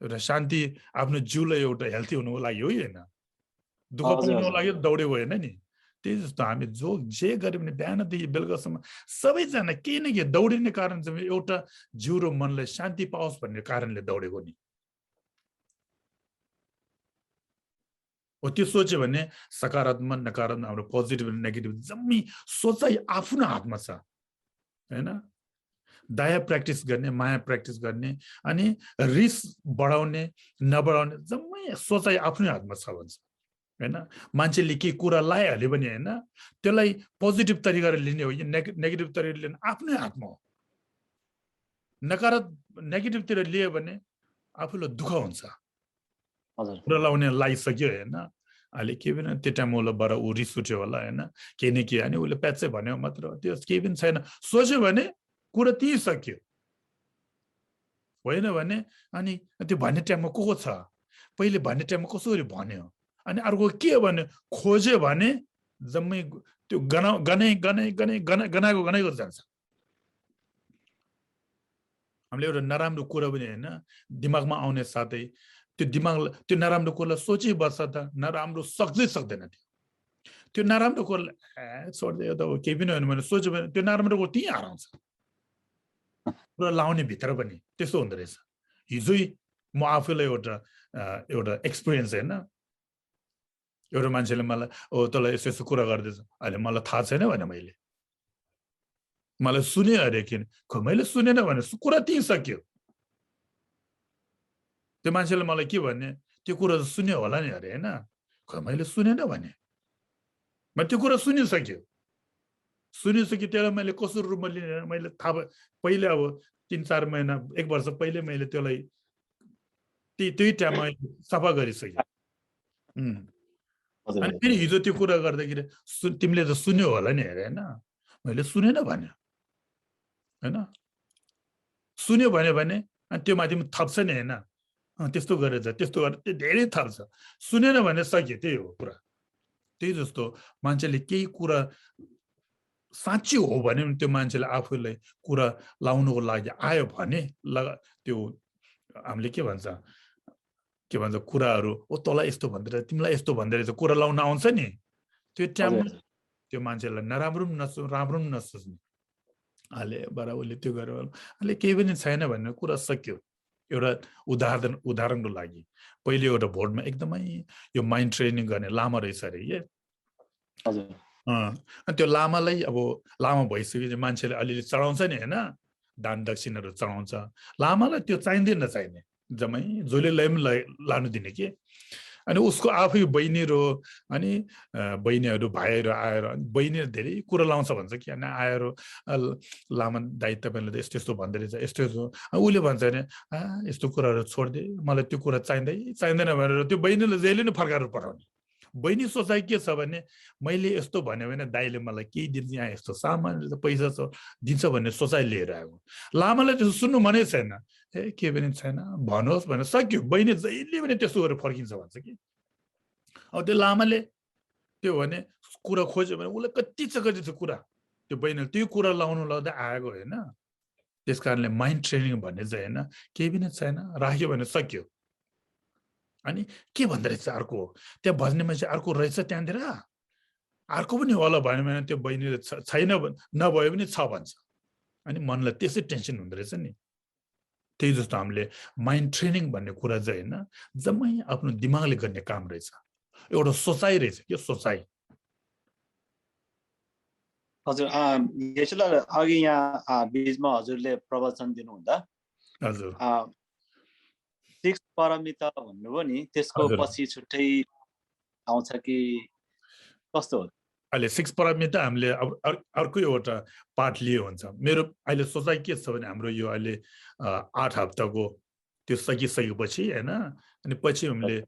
S1: एउटा शान्ति, आफ्नो जिउलाई एउटा हेल्थी हुनुको लागि हो होइन? दुःख पाउनुको लागि दौडेको होइन नि। त्यही जस्तो हामी जे गऱ्यो भने बिहानदेखि बेलुकासम्म सबैजना केही न केही दौडिने कारण चाहिँ एउटा जिउ र मनलाई शान्ति पाओस् भन्ने कारणले दौडेको नि हो। त्यो सोच्यो भने सकारात्मक नकारात्मक हाम्रो पोजिटिभ र नेगेटिभ जम्मै सोचाइ आफ्नो हातमा छ होइन? दया प्र्याक्टिस गर्ने, माया प्र्याक्टिस गर्ने, अनि रिस बढाउने नबढाउने जम्मै सोचाइ आफ्नै हातमा छ भन्छ होइन? मान्छेले के कुरा लाइहाल्यो भने होइन, त्यसलाई पोजिटिभ तरिकाले लिने हो कि नेगेटिभ तरिकाले लिने आफ्नै हातमा हो। नेगेटिभतिर लियो भने आफूलाई दुःख हुन्छ। कुरा लाउने लागिसक्यो होइन? अहिले केही पनि त्यो टाइम उसलाई ऊ रिस उठ्यो होला होइन, केही न केही होइन, उसले प्याचै भन्यो मात्र, त्यो केही पनि छैन। सोच्यो भने कुरा त्यही सक्यो होइन भने अनि त्यो भन्ने टाइममा को छ, पहिले भन्ने टाइममा कसरी भन्यो, अनि अर्को के भन्यो खोज्यो भने जम्मै त्यो गनाएको जान्छ। हामीले एउटा नराम्रो कुरा पनि होइन दिमागमा आउने साथै त्यो दिमागलाई त्यो नराम्रो कुरालाई सोचिबस्छ त नराम्रो सक्दैन। त्यो नराम्रो कुरालाई छोड्दै त केही पनि होइन भने सोच्यो भने त्यो नराम्रो कुरो त्यहीँ हराउँछ। कुरा लाउने भित्र पनि त्यस्तो हुँदो रहेछ। हिजै म आफूलाई एउटा एक्सपिरियन्स हैन एउटा मान्छेले मलाई तँलाई यस्तो यस्तो कुरा गर्दैछ अहिले मलाई थाहा छैन भने मलाई सुने अरे किन मैले सुनेन भने कुरा त्यही सक्यो त्यो मान्छेले मलाई के भन्ने त्यो कुरा सुन्यो होला नि अरे हैन मैले सुनेन भने मैले त्यो कुरा सुनिसक्यो त्यसलाई मैले कसरी रूपमा लिने मैले थाहा पहिले अब 3-4 महिना 1 वर्ष पहिले मैले त्यसलाई त्यही टाइममा सफा गरिसक्यो अनि फेरि हिजो त्यो कुरा गर्दाखेरि तिमीले त सुन्यो होला नि अरे हैन मैले सुनेन भने हैन सुन्यो भने अनि त्यो माथि थप्छ नि हैन त्यस्तो गरेछ त्यस्तो गरेर त्यो धेरै थप्छ सुनेन भने सक्यो त्यही हो कुरा त्यही जस्तो मान्छेले केही कुरा साँच्चै हो भने त्यो मान्छेले आफूलाई कुरा लाउनको लागि आयो भने त्यो हामीले के भन्छ कुराहरू तँलाई यस्तो भन्दै तिमीलाई यस्तो भन्दै रहेछ कुरा लाउन आउँछ नि त्यो टाइममा त्यो मान्छेलाई नराम्रो पनि राम्रो पनि नसोच्ने आले बराबरले त्यो गर्यो अहिले केही पनि छैन भन्ने कुरा सक्यो एउटा उदाहरणको लागि पहिले एउटा भोटमा एकदमै यो माइन्ड ट्रेनिङ गर्ने लामा रहेछ अरे के अनि त्यो लामालाई अब लामा भइसक्यो मान्छेले अलिअलि चढाउँछ नि हैन दान दक्षिणाहरू चढाउँछ लामालाई त्यो चाहिँदैन चाहिने जम्मै जसले लानु दिने के अनि उसको आफै बहिनीहरू अनि बहिनीहरू भाइहरू आएर बहिनी धेरै कुरा लाउँछ भन्छ कि अनि आएर लामा दाइ तपाईँले त यस्तो यस्तो भन्दै रहेछ यस्तो यस्तो उसले भन्छ भने यस्तो कुराहरू छोड्दे मलाई त्यो कुरा चाहिँदैन भनेर त्यो बहिनीले जहिले नै फर्काएर पठाउने बहिनी सोचाइ के छ भने मैले यस्तो भन्यो भने दाइले मलाई केही दिन्छ यहाँ यस्तो सामान पैसा छ दिन्छ भन्ने सोचाइ लिएर आएको लामालाई त्यसो सुन्नु मनै छैन के पनि छैन भन्नुहोस् भने सक्यो बहिनी जहिले पनि त्यस्तो गरेर फर्किन्छ भन्छ कि अब त्यो लामाले त्यो भने कुरा खोज्यो भने उसलाई कति छ कुरा त्यो बहिनीले त्यो कुरा लाउनु लाउँदै आएको होइन त्यस कारणले माइन्ड ट्रेनिङ भन्ने चाहिँ होइन केही पनि छैन राख्यो भने सक्यो अनि के भन्दो रहेछ अर्को त्यहाँ बस्ने मान्छे अर्को रहेछ त्यहाँनिर अर्को पनि होला भन्यो भने त्यो बहिनीले छैन नभए पनि छ भन्छ अनि मनलाई त्यसै टेन्सन हुँदो रहेछ नि त्यही जस्तो हामीले माइन्ड ट्रेनिङ भन्ने कुरा चाहिँ होइन जम्मै आफ्नो दिमागले गर्ने काम रहेछ एउटा सोचाइ रहेछ के सोचाइ
S3: हजुर यसलाई अघि यहाँ बीचमा हजुरले प्रवचन दिनुहुँदा
S1: हजुर
S3: 6 पारमिता भन्नुभयो नि त्यसको पछि छुट्टै आउँछ कि कस्तो हो
S1: अहिले 6 पारमिता हामीले अर्को एउटा पाठ लियो हुन्छ मेरो अहिले सोचाइ के छ भने हाम्रो यो अहिले 8 हप्ताको त्यो सकिसकेपछि हैन अनि पछि हामीले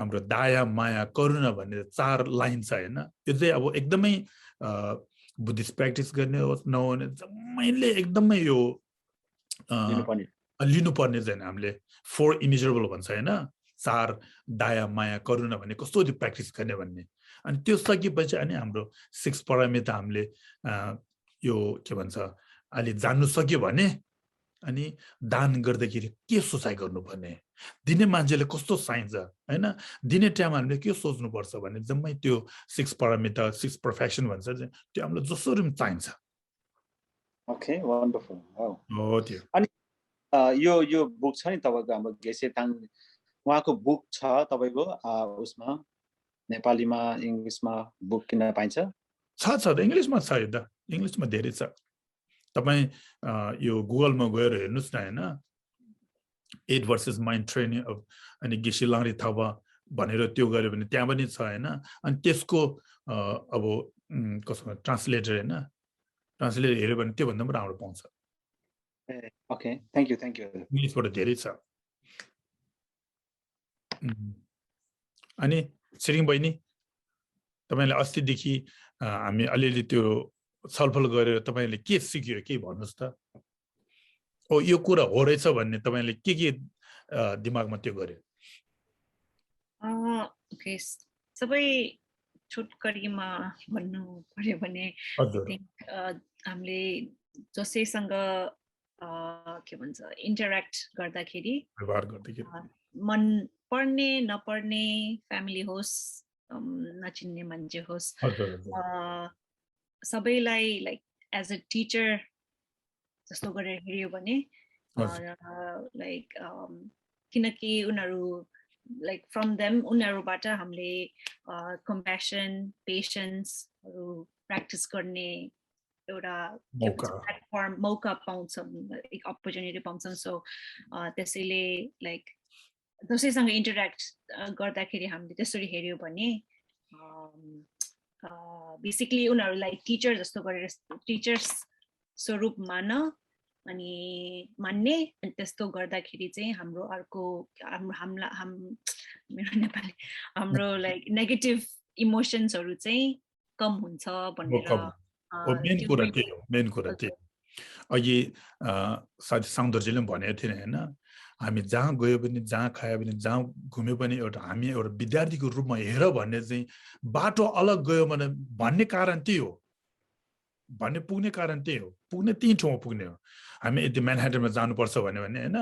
S1: हाम्रो दया माया करुणा भन्ने 4 लाइन छ हैन त्यो चाहिँ अब एकदमै बुद्धिस्ट प्र्याक्टिस गर्ने हो नहुने जम्मैले एकदमै यो लिनुपर्ने चाहिँ हामीले 4 इमेजरेबल भन्छ हैन 4 दया माया करुणा भन्ने कस्तो त्यो प्र्याक्टिस गर्ने भन्ने अनि त्यो सकेपछि अनि हाम्रो 6 पारमिता हामीले यो के भन्छ अहिले जान्नु सक्यो भने अनि दान गर्दाखेरि के सोचाइ गर्नुपर्ने दिने मान्छेले कस्तो चाहिन्छ हैन दिने टाइम हामीले के सोच्नुपर्छ भने जम्मै त्यो 6 पारमिता 6 पर्फेक्सन भन्छ त्यो हामीलाई जसरी पनि चाहिन्छ
S3: ओके वन्डरफुल
S1: हो त्यो
S3: अनि यो बुक छ नि तपाईको हाम्रो गेसेटाङ उहाँको बुक छ तपाईको उसमा नेपालीमा इंग्लिशमा बुक किन्न पाइन्छ
S1: छ इंग्लिशमा छ यो त इंग्लिशमा धेरै छ तपाई यो गुगलमा गएर हेर्नुस् न हैन 8 वर्सेस माइन्ड ट्रेनिङ अनि गेसिलाङरी थापा भनेर त्यो गर्यो भने त्यहाँ पनि छ हैन अनि त्यसको अब कसमा ट्रान्सलेटर हैन ट्रान्सलेटर हेर्यो भने त्यो भन्दा पनि राम्रो पाउँछ
S3: ओके थ्यांक यू
S1: इंग्लिशबाट धेरै छ अनि सिरिङ बहिनी तपाईले अस्तिदेखि हामी अलिअलि त्यो छलफल गरेर तपाईले के सिक्यो के भन्नुस् त ओ यो कुरा हो रहेछ भन्ने तपाईले के दिमागमा त्यो गर्यो
S2: ओके सबै छोटकरीमा भन्नु पर्यो भने हामीले जसैसँग के भन्छ इन्टरेक्ट गर्दाखेरि मन पर्ने नपर्ने फ्यामिली होस् नचिन्ने मान्छे होस् सबैलाई लाइक एज अ टिचर जस्तो गरेर हेर्यो भने लाइक किनकि उनीहरू like from them उनीहरूबाट हामीले compassion, patience practice गर्ने एउटा platform मौका पाउँछौँ, एक opportunity पाउँछौँ. So त्यसैले like दसैँसँग interact गर्दाखेरि हामीले त्यसरी हेर्यो भने basically उनीहरूलाई teacher जस्तो गरेर teachers स्वरूप मान अनि मान्ने अनि त्यस्तो गर्दाखेरि चाहिँ हाम्रो अर्को मेरो नेपाली हाम्रो like negative emotionsहरू चाहिँ कम हुन्छ भनेर
S1: मेन कुरा त्यही अघि साथी सौन्दर्यले पनि भनेको थिएन हैन हामी जहाँ गयो पनि जहाँ खायो पनि जहाँ घुम्यो पनि एउटा हामी एउटा विद्यार्थीको रूपमा हेर भन्ने चाहिँ बाटो अलग गयो भने भन्ने कारण त्यही हो भन्ने पुग्ने कारण त्यही हो पुग्ने त्यही ठाउँमा पुग्ने हो हामी यदि म्यानहट्टनमा जानुपर्छ भन्यो भने हैन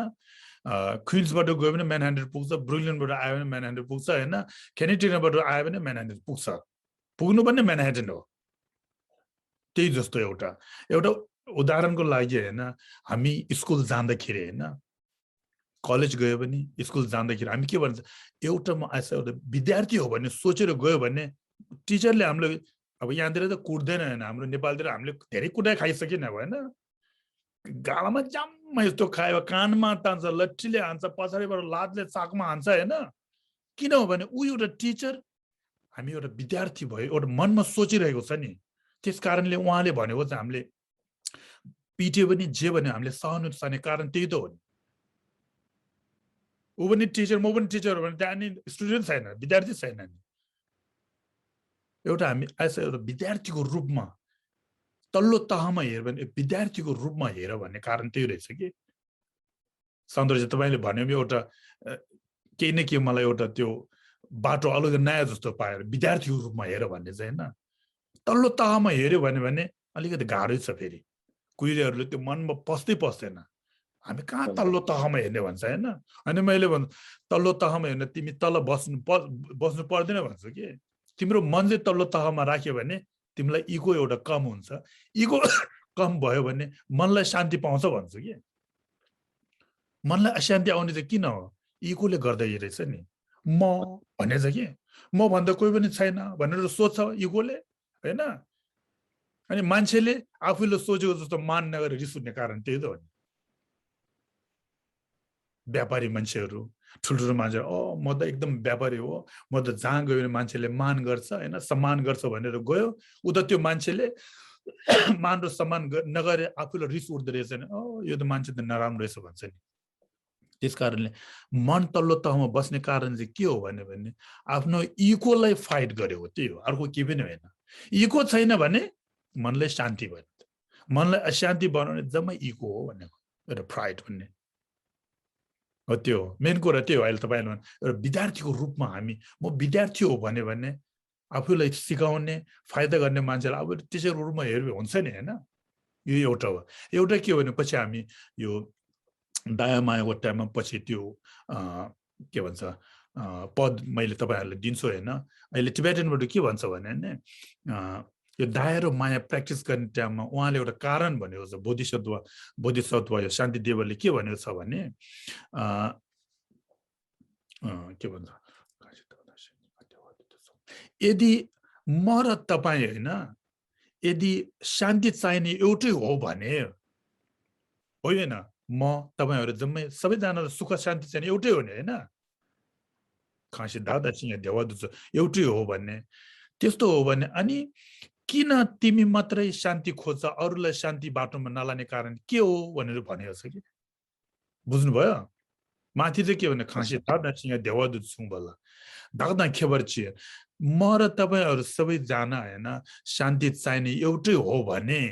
S1: क्वीन्सबाट गयो भने म्यानहट्टन पुग्छ ब्रुकलिनबाट आयो भने म्यानहट्टन पुग्छ हैन केनेडियनबाट आयो भने म्यानहट्टन पुग्छ पुग्नु पनि म्यानहट्टन हो त्यही जस्तो एउटा उदाहरणको लागि हैन हामी स्कुल जाँदाखेरि हैन कलेज गयो भने स्कुल जाँदाखेरि हामी के भन्छ एउटा म आशा एउटा विद्यार्थी हो भन्ने सोचेर गयो भने टिचरले हामीले अब यहाँतिर त कुट्दैन हैन हाम्रो नेपालतिर हामीले धेरै कुटाइ खाइसकिन हैन गालामा जम्मा यस्तो खायो कानमा तान्छ लट्ठीले हान्छ पछाडिबाट लातले चाकमा हान्छ हैन किन हो भने उ एउटा टिचर हामी एउटा विद्यार्थी भयो एउटा मनमा सोचिरहेको छ नि त्यसकारणले उहाँले भनेको चाहिँ हामीले पिट्यो पनि जे भने हामीले सहनु सक्ने कारण त्यही त हो नि उ पनि टिचर म पनि टिचर हो भने त्यहाँ नि स्टुडेन्ट छैन विद्यार्थी छैन नि एउटा हामी एउटा विद्यार्थीको रूपमा तल्लो तहमा हेर भने विद्यार्थीको रूपमा हेर भन्ने कारण त्यही रहेछ कि सौन्दर्य तपाईले भन्यो एउटा केही न केही मलाई एउटा त्यो बाटो अलग नयाँ जस्तो पाएर विद्यार्थीको रूपमा हेर भन्ने चाहिँ हैन तल्लो तहमा हेर्यो भने अलिकति गाह्रो छ फेरि कुइरेहरूले त्यो मनमा पस्दैन हामी कहाँ तल्लो तहमा हेर्ने भन्छ हैन अनि मैले भन् तल्लो तहमा हेर्न तिमी तल बस्नु पर्दैन भन्छु के तिम्रो मन चाहिँ तल्लो तहमा राख्यो भने तिमीलाई इगो एउटा कम हुन्छ इगो कम भयो भने मनलाई शान्ति पाउँछ भन्छु के मनलाई अशान्ति आउने चाहिँ किन हो इगोले गर्दै रहेछ नि म भन्ने चाहिँ के म भन्दा कोही पनि छैन भनेर सोच्छ इगोले हैन अनि मान्छेले आफूले सोचेको जस्तो मान नगरेर रिस उठ्ने कारण त्यही त हो नि व्यापारी मान्छेहरू ठुल्ठुलो मान्छे म त एकदम व्यापारी हो म त जहाँ गयो भने मान्छेले मान गर्छ हैन सम्मान गर्छ भनेर गयो उ त त्यो मान्छेले मान र सम्मान नगरे आफूले रिस उठ्दै रहेछ नि यो त मान्छे त नराम्रो रहेछ भन्छ नि त्यसकारणले मन तल्लो तहमा बस्ने कारण चाहिँ के हो भने आफ्नो इगोलाई फाइट गर्यो हो त्यही हो अर्को के पनि होइन इगो छैन भने मनलाई शान्ति भयो मनलाई अशान्ति बनाउने जम्मै इगो हो भनेको एउटा प्राइड भन्ने हो त्यो मेन कुरा त्यो हो अहिले तपाईहरुले एउटा विद्यार्थीको रूपमा हामी म विद्यार्थी हो भने आफूलाई सिकाउने फाइदा गर्ने मान्छेलाई अब टिचरको रूपमा हेर्नु हुन्छ नि हैन यो एउटा हो एउटा के हो भने पछि हामी यो दाया मायाको टाइममा पछि त्यो के भन्छ पद मैले तपाईहरुलाई दिन्छु हैन अहिले टिबेटनबाट के भन्छ भने यो दाया र माया प्र्याक्टिस गर्ने टाइममा उहाँले एउटा कारण भनेको छ बोधिसत्व यो शान्ति देवले के भनेको छ भने के भन्छ यदि म र तपाई हैन यदि शान्ति चाहिने एउटै हो भने होइन म तपाईहरु जम्मै सबैजना सुख शान्ति चाहिने एउटै हो नि हैन खासी दादा सिंह देवादु एउटै हो भन्ने त्यस्तो हो भने अनि किन तिमी मात्रै शान्ति खोज्छ अरूलाई शान्ति बाटोमा नलाने कारण के हो भनेर भनेको छ कि बुझ्नुभयो माथि चाहिँ के भने खासी दादा सिंह देवादु छु बल्ल दादा खेबरची म र तपाईहरु सबै जना हैन शान्ति चाहिने एउटै हो भने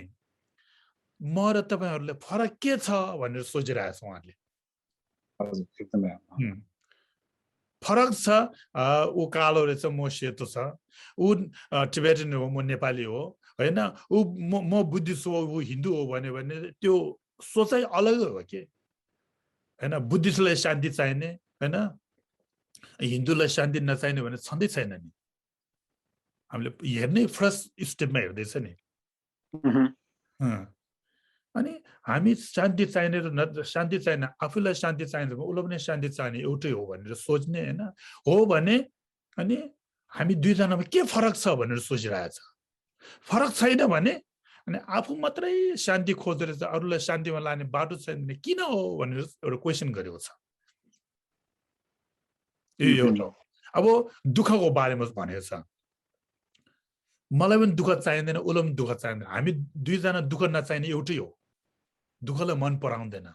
S1: म र तपाईहरुले फरक के छ भनेर सोचिरहेछ उहाँले
S3: हजुर एकदमै
S1: फरक छ उ कालो रहेछ म सेतो छ उ टिबेटन हो म नेपाली हो हैन उ म बुद्धिस्ट हो उ हिन्दू हो भने त्यो सोचाइ अलग हो के हैन बुद्धिस्टलाई शान्ति चाहिने हैन हिन्दूलाई शान्ति नचाहिने भने छँदै छैन नि हामीले हेर्ने फर्स्ट स्टेपमा हेर्दैछ नि अनि हामी शान्ति चाहिने र शान्ति चाहिने आफूलाई शान्ति चाहिन्छ भने उसलाई पनि शान्ति चाहिने एउटै हो भनेर सोच्ने होइन हो भने अनि हामी दुईजनामा के फरक छ भनेर सोचिरहेछ फरक छैन भने अनि आफू मात्रै शान्ति खोजेर चाहिँ अरूलाई शान्तिमा लाने बाटो छैन भने किन हो भनेर एउटा क्वेसन गरेको छ यो एउटा अब दुःखको बारेमा भनेको छ मलाई पनि दुःख चाहिँदैन उसलाई पनि दुःख चाहिँदैन हामी दुईजना दुःख नचाहिने एउटै हो दुःखलाई मन पराउँदैन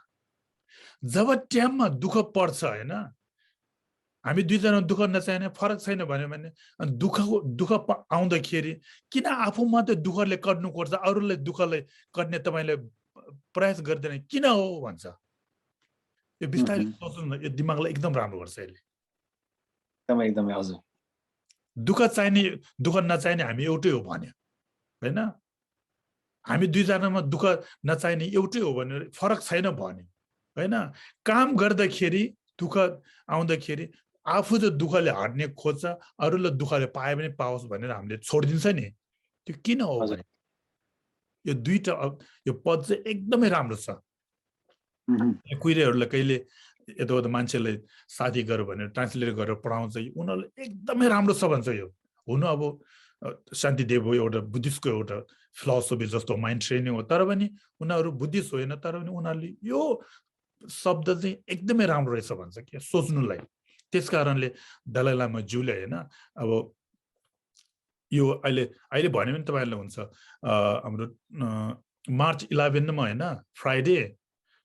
S1: जब ट्याममा दुःख पर्छ होइन हामी दुईजना दुःख नचाहिने फरक छैन भन्यो भने दुःख आउँदाखेरि किन आफू मात्रै दुःखले कट्नुपर्छ अरूलाई दुःखले कट्ने तपाईँले प्रयास गर्दैन किन हो भन्छ यो बिस्तारै सोच्नु न यो दिमागलाई एकदम राम्रो गर्छ यसले
S3: एकदमै हजुर
S1: दुःख चाहिने दुःख नचाहिने हामी एउटै हो भन्यो होइन हामी दुईजनामा दुःख नचाहिने एउटै हो भनेर फरक छैन भन्यो होइन काम गर्दाखेरि दुःख आउँदाखेरि आफू चाहिँ दुःखले हट्ने खोज्छ अरूलाई दुःखले पाए पनि पाओस् भनेर हामीले छोडिदिन्छ नि त्यो किन हो भने यो दुईटा यो पद चाहिँ एकदमै राम्रो छ कुहिरेहरूलाई कहिले यता मान्छेलाई साथी गर भनेर ट्रान्सलेट गरेर पढाउँछ उनीहरूले एकदमै राम्रो छ भन्छ यो हुनु अब शान्तिदेव हो एउटा बुद्धिस्टको एउटा फिलोसफी जस्तो माइन्ड ट्रेनिङ हो तर पनि उनीहरू बुद्धिस्ट होइन तर पनि उनीहरूले यो शब्द चाहिँ एकदमै राम्रो रहेछ भन्छ कि सोच्नुलाई त्यस कारणले दलाई लामा ज्यूले होइन अब यो अहिले भन्यो भने तपाईँहरूलाई हुन्छ हाम्रो मार्च 11 मा होइन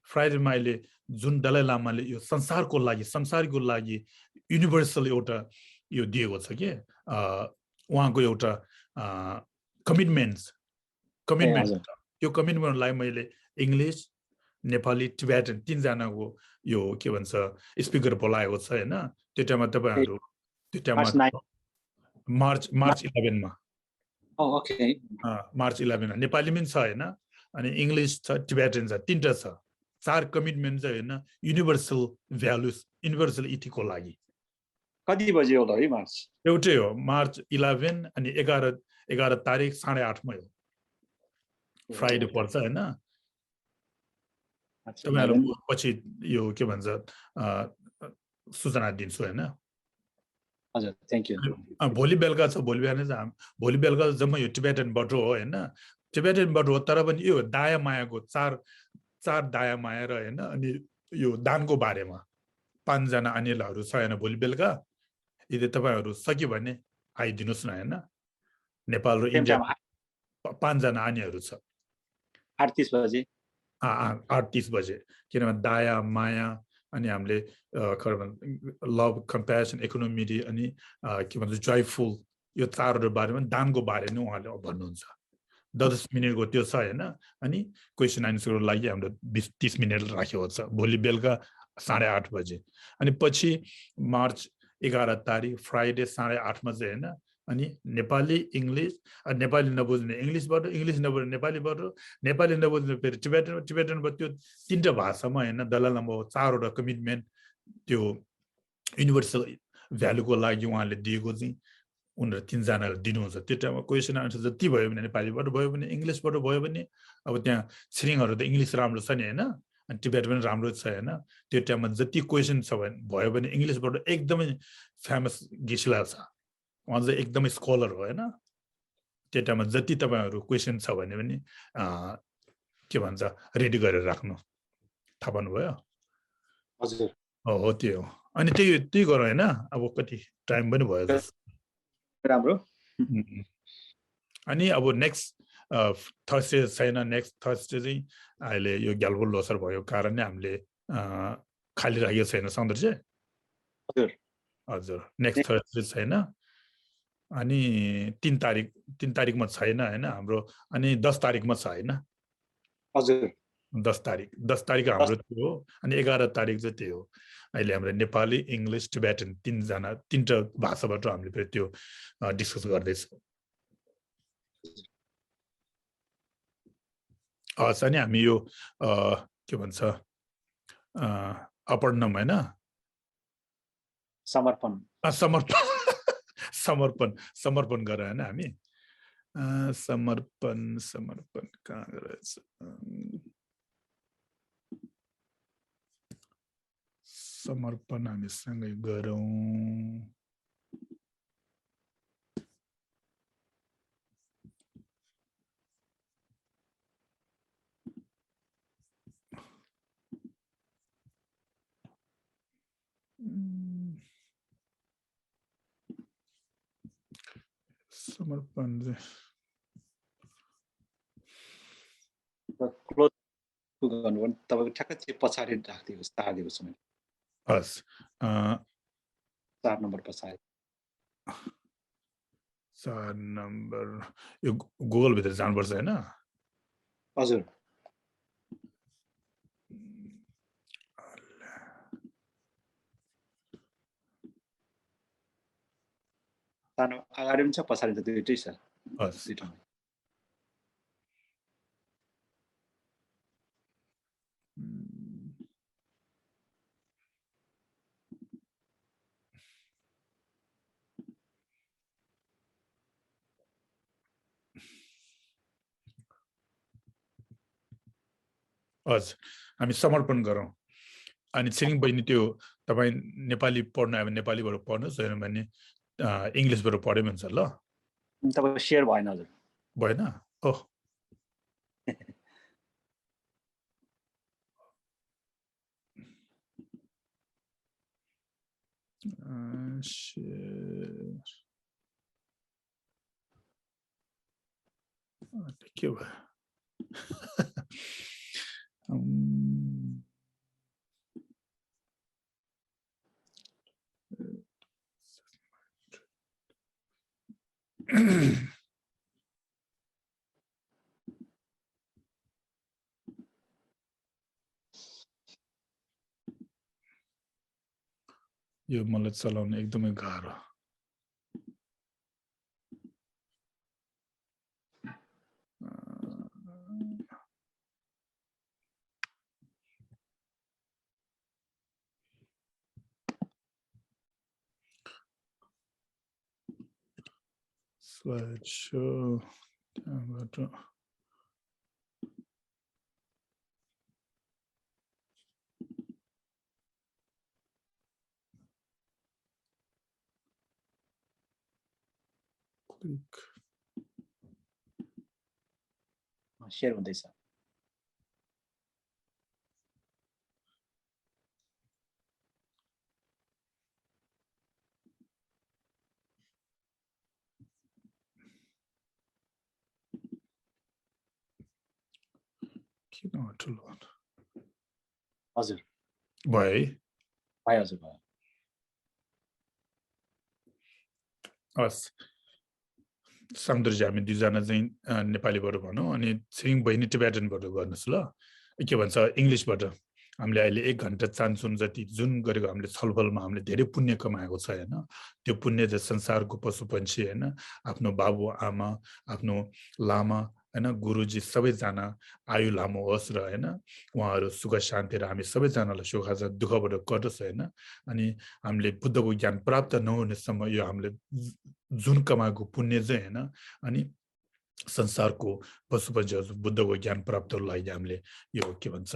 S1: फ्राइडेमा अहिले जुन दलाई लामाले यो संसारको लागि युनिभर्सल एउटा यो दिएको छ कि उहाँको एउटा कमिटमेन्ट त्यो कमिटमेन्टलाई मैले इङ्ग्लिस नेपाली टिबेटन तीनजनाको यो के भन्छ स्पिकर बोलाएको छ होइन त्यो टाइममा तपाईँहरू त्यो टाइममा मार्च 11 मा मार्च 11 नेपाली पनि छ होइन अनि इङ्ग्लिस छ टिबेटन छ तीनटा छ 4 कमिटमेन्ट चाहिँ होइन युनिभर्सल भ्यालुज युनिभर्सल इथिकको लागि
S3: कति बजे होला है मार्च
S1: एउटै हो मार्च 11 अनि 11 तारिक 8:30 मा हो फ्राइडे पर्छ होइन तपाईँहरू पछि यो के भन्छ सूचना दिन्छु होइन
S3: हजुर थ्यांक यू
S1: भोलि बेलुका छ भोलि बेलुका जम्मै यो टिबेटनबाट हो होइन टिबेटनबाट हो तर पनि यो दाया मायाको चार दाया माया र होइन अनि यो दानको बारेमा 5 जना अनिलहरू छ होइन भोलि बेलुका यदि तपाईँहरू सक्यो भने आइदिनुहोस् न होइन नेपाल र इन्डिया 5 जना आनीहरू छ
S3: 38 बजे
S1: 38 बजे किनभने दाया माया अनि हामीले लभ कम्प्यासन इकोनोमी अनि के भन्छ जोयफुल यो चारवटा बारेमा दानको बारे नै उहाँले भन्नुहुन्छ 10 मिनटको त्यो छ होइन अनि क्वेसन आन्सरको लागि हाम्रो 20-30 मिनट राखेको छ भोलि बेलुका 8:30 बजे अनि पछि मार्च 11 तारिक फ्राइडे 8:30 मा चाहिँ होइन अनि नेपाली इङ्ग्लिस नेपाली नबुझ्ने इङ्ग्लिसबाट इङ्ग्लिस नबुझ्ने नेपालीबाट नेपाली नबुझ्ने फेरि टिबेटनबाट त्यो 3टा भाषामा होइन दलाई लामा 4वटा कमिटमेन्ट त्यो युनिभर्सल भ्यालुको लागि उहाँले दिएको चाहिँ उनीहरू 3 जनाले दिनुहुन्छ त्यो टाइममा क्वेसन आन्सर जति भयो भने नेपालीबाट भयो भने इङ्ग्लिसबाट भयो भने अब त्यहाँ छिरिङहरू त इङ्ग्लिस राम्रो छ नि होइन अनि टिबेट पनि राम्रो छ होइन त्यो टाइममा जति क्वेसन छ भने भयो भने इङ्ग्लिसबाट एकदमै फेमस गिसिला छ उहाँ चाहिँ एकदमै स्कलर हो होइन त्यो टाइममा जति तपाईँहरू क्वेसन छ भने पनि के भन्छ रेडी गरेर राख्नु थाहा पाउनुभयो
S3: हजुर
S1: हो त्यो हो अनि त्यही गरौँ होइन अब कति टाइम पनि भयो
S3: राम्रो
S1: अनि अब नेक्स्ट थर्सडे छैन नेक्स्ट थर्सडे चाहिँ अहिले यो ग्याल्बो लोसर भएको कारणले हामीले खाली राखेको छैन सौन्दर्य हजुर नेक्स्ट थर्सडे छैन अनि 3 तारिकमा छैन होइन हाम्रो अनि 10 तारिकमा छ होइन
S3: हजुर
S1: 10 तारिक हाम्रो त्यो हो अनि 11 तारिक चाहिँ त्यो हो अहिले हाम्रो नेपाली इङ्ग्लिस टिबेटन 3टा भाषाबाट हामीले फेरि त्यो डिस्कस गर्दैछौँ अनि हामी यो के भन्छ अपर्णम होइन समर्पण गरेर होइन हामी समर्पण कहाँ रहेछ समर्पण हामी सँगै गरौँ समर्पण
S3: क्लोज गर्नु भने तपाईको ठ्याक्कै चाहिँ पछाडी राख्दिएको सार्दिएको छु मैले
S1: हस्
S3: 4 नम्बर पछाडी
S1: 4 नम्बर यो गुगल भित्र जानुपर्छ हैन
S3: हजुर सानो अगाडि पनि छ पछाडी त दुईटै छ
S1: हस्
S3: दुईटै
S1: हस् हामी समर्पण गरौँ अनि छिरिङ बहिनी त्यो तपाई नेपाली पढ्नु आयो भने नेपालीबाट पढ्नुस् हैन भने इंग्लिशबाट पढे पनि हुन्छ ल
S3: तपाईको शेयर भएन हजुर
S1: भएन ओह के भयो यो मलाई चलाउन एकदमै गाह्रो slideshow त्यहाँबाट क्लिक
S3: शेयर हुँदैछ
S1: किन ठुलो
S3: हजुर
S1: भयो है
S3: भयो हजुर भयो
S1: हस् सामदुर्जी हामी दुईजना चाहिँ नेपालीबाट भनौँ अनि छिरिङ बहिनी टिबेटनबाट गर्नुहोस् ल के भन्छ इङ्ग्लिसबाट हामीले अहिले 1 घण्टा चान्सुन जति जुन गरेको हामीले छलफलमा हामीले धेरै पुण्य कमाएको छ हैन त्यो पुण्य चाहिँ संसारको पशुपन्छी हैन आफ्नो बाबु आमा आफ्नो लामा हैन गुरुजी सबैजना आयु लामो होस् र हैन उहाँहरू सुख शान्ति र हामी सबैजनालाई सुख दुःखबाट कटोस् हैन अनि हामीले बुद्धको ज्ञान प्राप्त नहुनेसम्म यो हामीले जुन कमाएको पुण्य चाहिँ हैन अनि संसारको पशुपन्छीहरू बुद्धको ज्ञान प्राप्तको लागि हामीले यो के भन्छ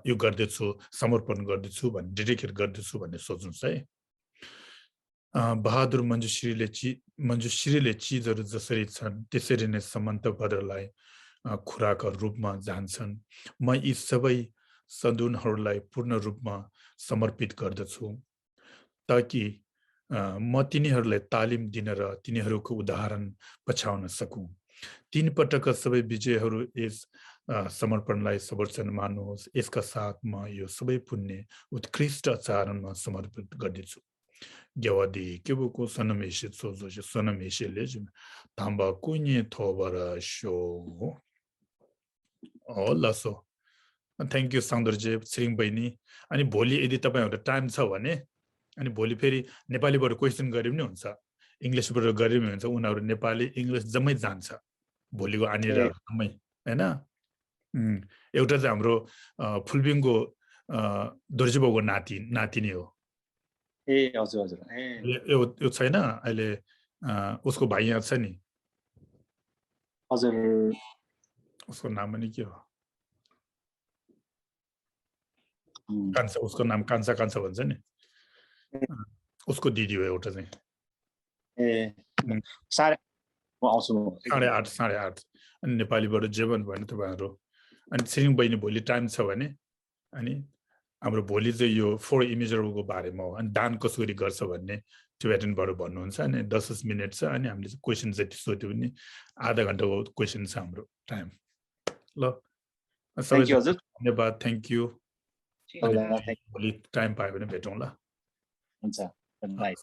S1: यो गर्दैछु समर्पण गर्दैछु भन्ने डेडिकेट गर्दैछु भन्ने सोच्नुस् है बहादुर मञ्जुश्रीले चीजहरू जसरी छन् त्यसरी नै समन्त भद्रलाई खुराका रूपमा जान्छन् म यी सबै सदुनहरूलाई पूर्ण रूपमा समर्पित गर्दछु ताकि म तिनीहरूलाई तालिम दिन र तिनीहरूको उदाहरण पछाउन सकूं 3 पटकका सबै विजयहरू यस समर्पणलाई सर्वोच्च मान्नुहोस् यसका साथ म यो सबै पुण्य उत्कृष्ट आचरणमा समर्पित गर्दछु Gyawadi kibuku sanamishi tsuzushi sanamishi lejim tamba kunye tobara sho. होला सो थ्याङ्क यू साउन्दर्जी छिरिङ बहिनी अनि भोलि यदि तपाईहरुको टाइम छ भने अनि भोलि फेरि नेपालीबाट क्वेशन गरे पनि हुन्छ इंग्लिशबाट गरे पनि हुन्छ उनीहरु नेपाली इंग्लिश जम्मै जान्छ भोलिको आनिर जम्मै हैन एउटा चाहिँ हाम्रो फुलबिङको दोर्जिबाउको नातिनी हो
S3: ए हजुर हजुर ए
S1: यो छैन अहिले उसको भाइ यहाँ छ नि
S3: हजुर
S1: उसको नाम पनि के हो कान्छा उसको नाम कान्छा कान्छा भन्छ नि उसको दिदी हो एउटा चाहिँ
S3: ए 8:30 म आउँछु म
S1: 8:30 अनि नेपालीबाट जे भन्नु भयो भने तपाईहरु अनि छिरिङ बहिनी भोलि टाइम छ भने अनि हाम्रो भोलि चाहिँ यो 4 इमेजरको बारेमा हो अनि दान कसरी गर्छ भन्ने टिबेटनबाट भन्नुहुन्छ अनि 10 मिनेट छ अनि हामीले क्वेशन जति सोध्यो भने आधा घण्टाको क्वेशन छ हाम्रो टाइम ल
S3: थ्यांक यू हजुर
S1: धन्यवाद थ्यांक यू
S3: हजुर
S1: भोलि टाइम पायो भने भेटौँ ल
S3: हुन्छ बाइ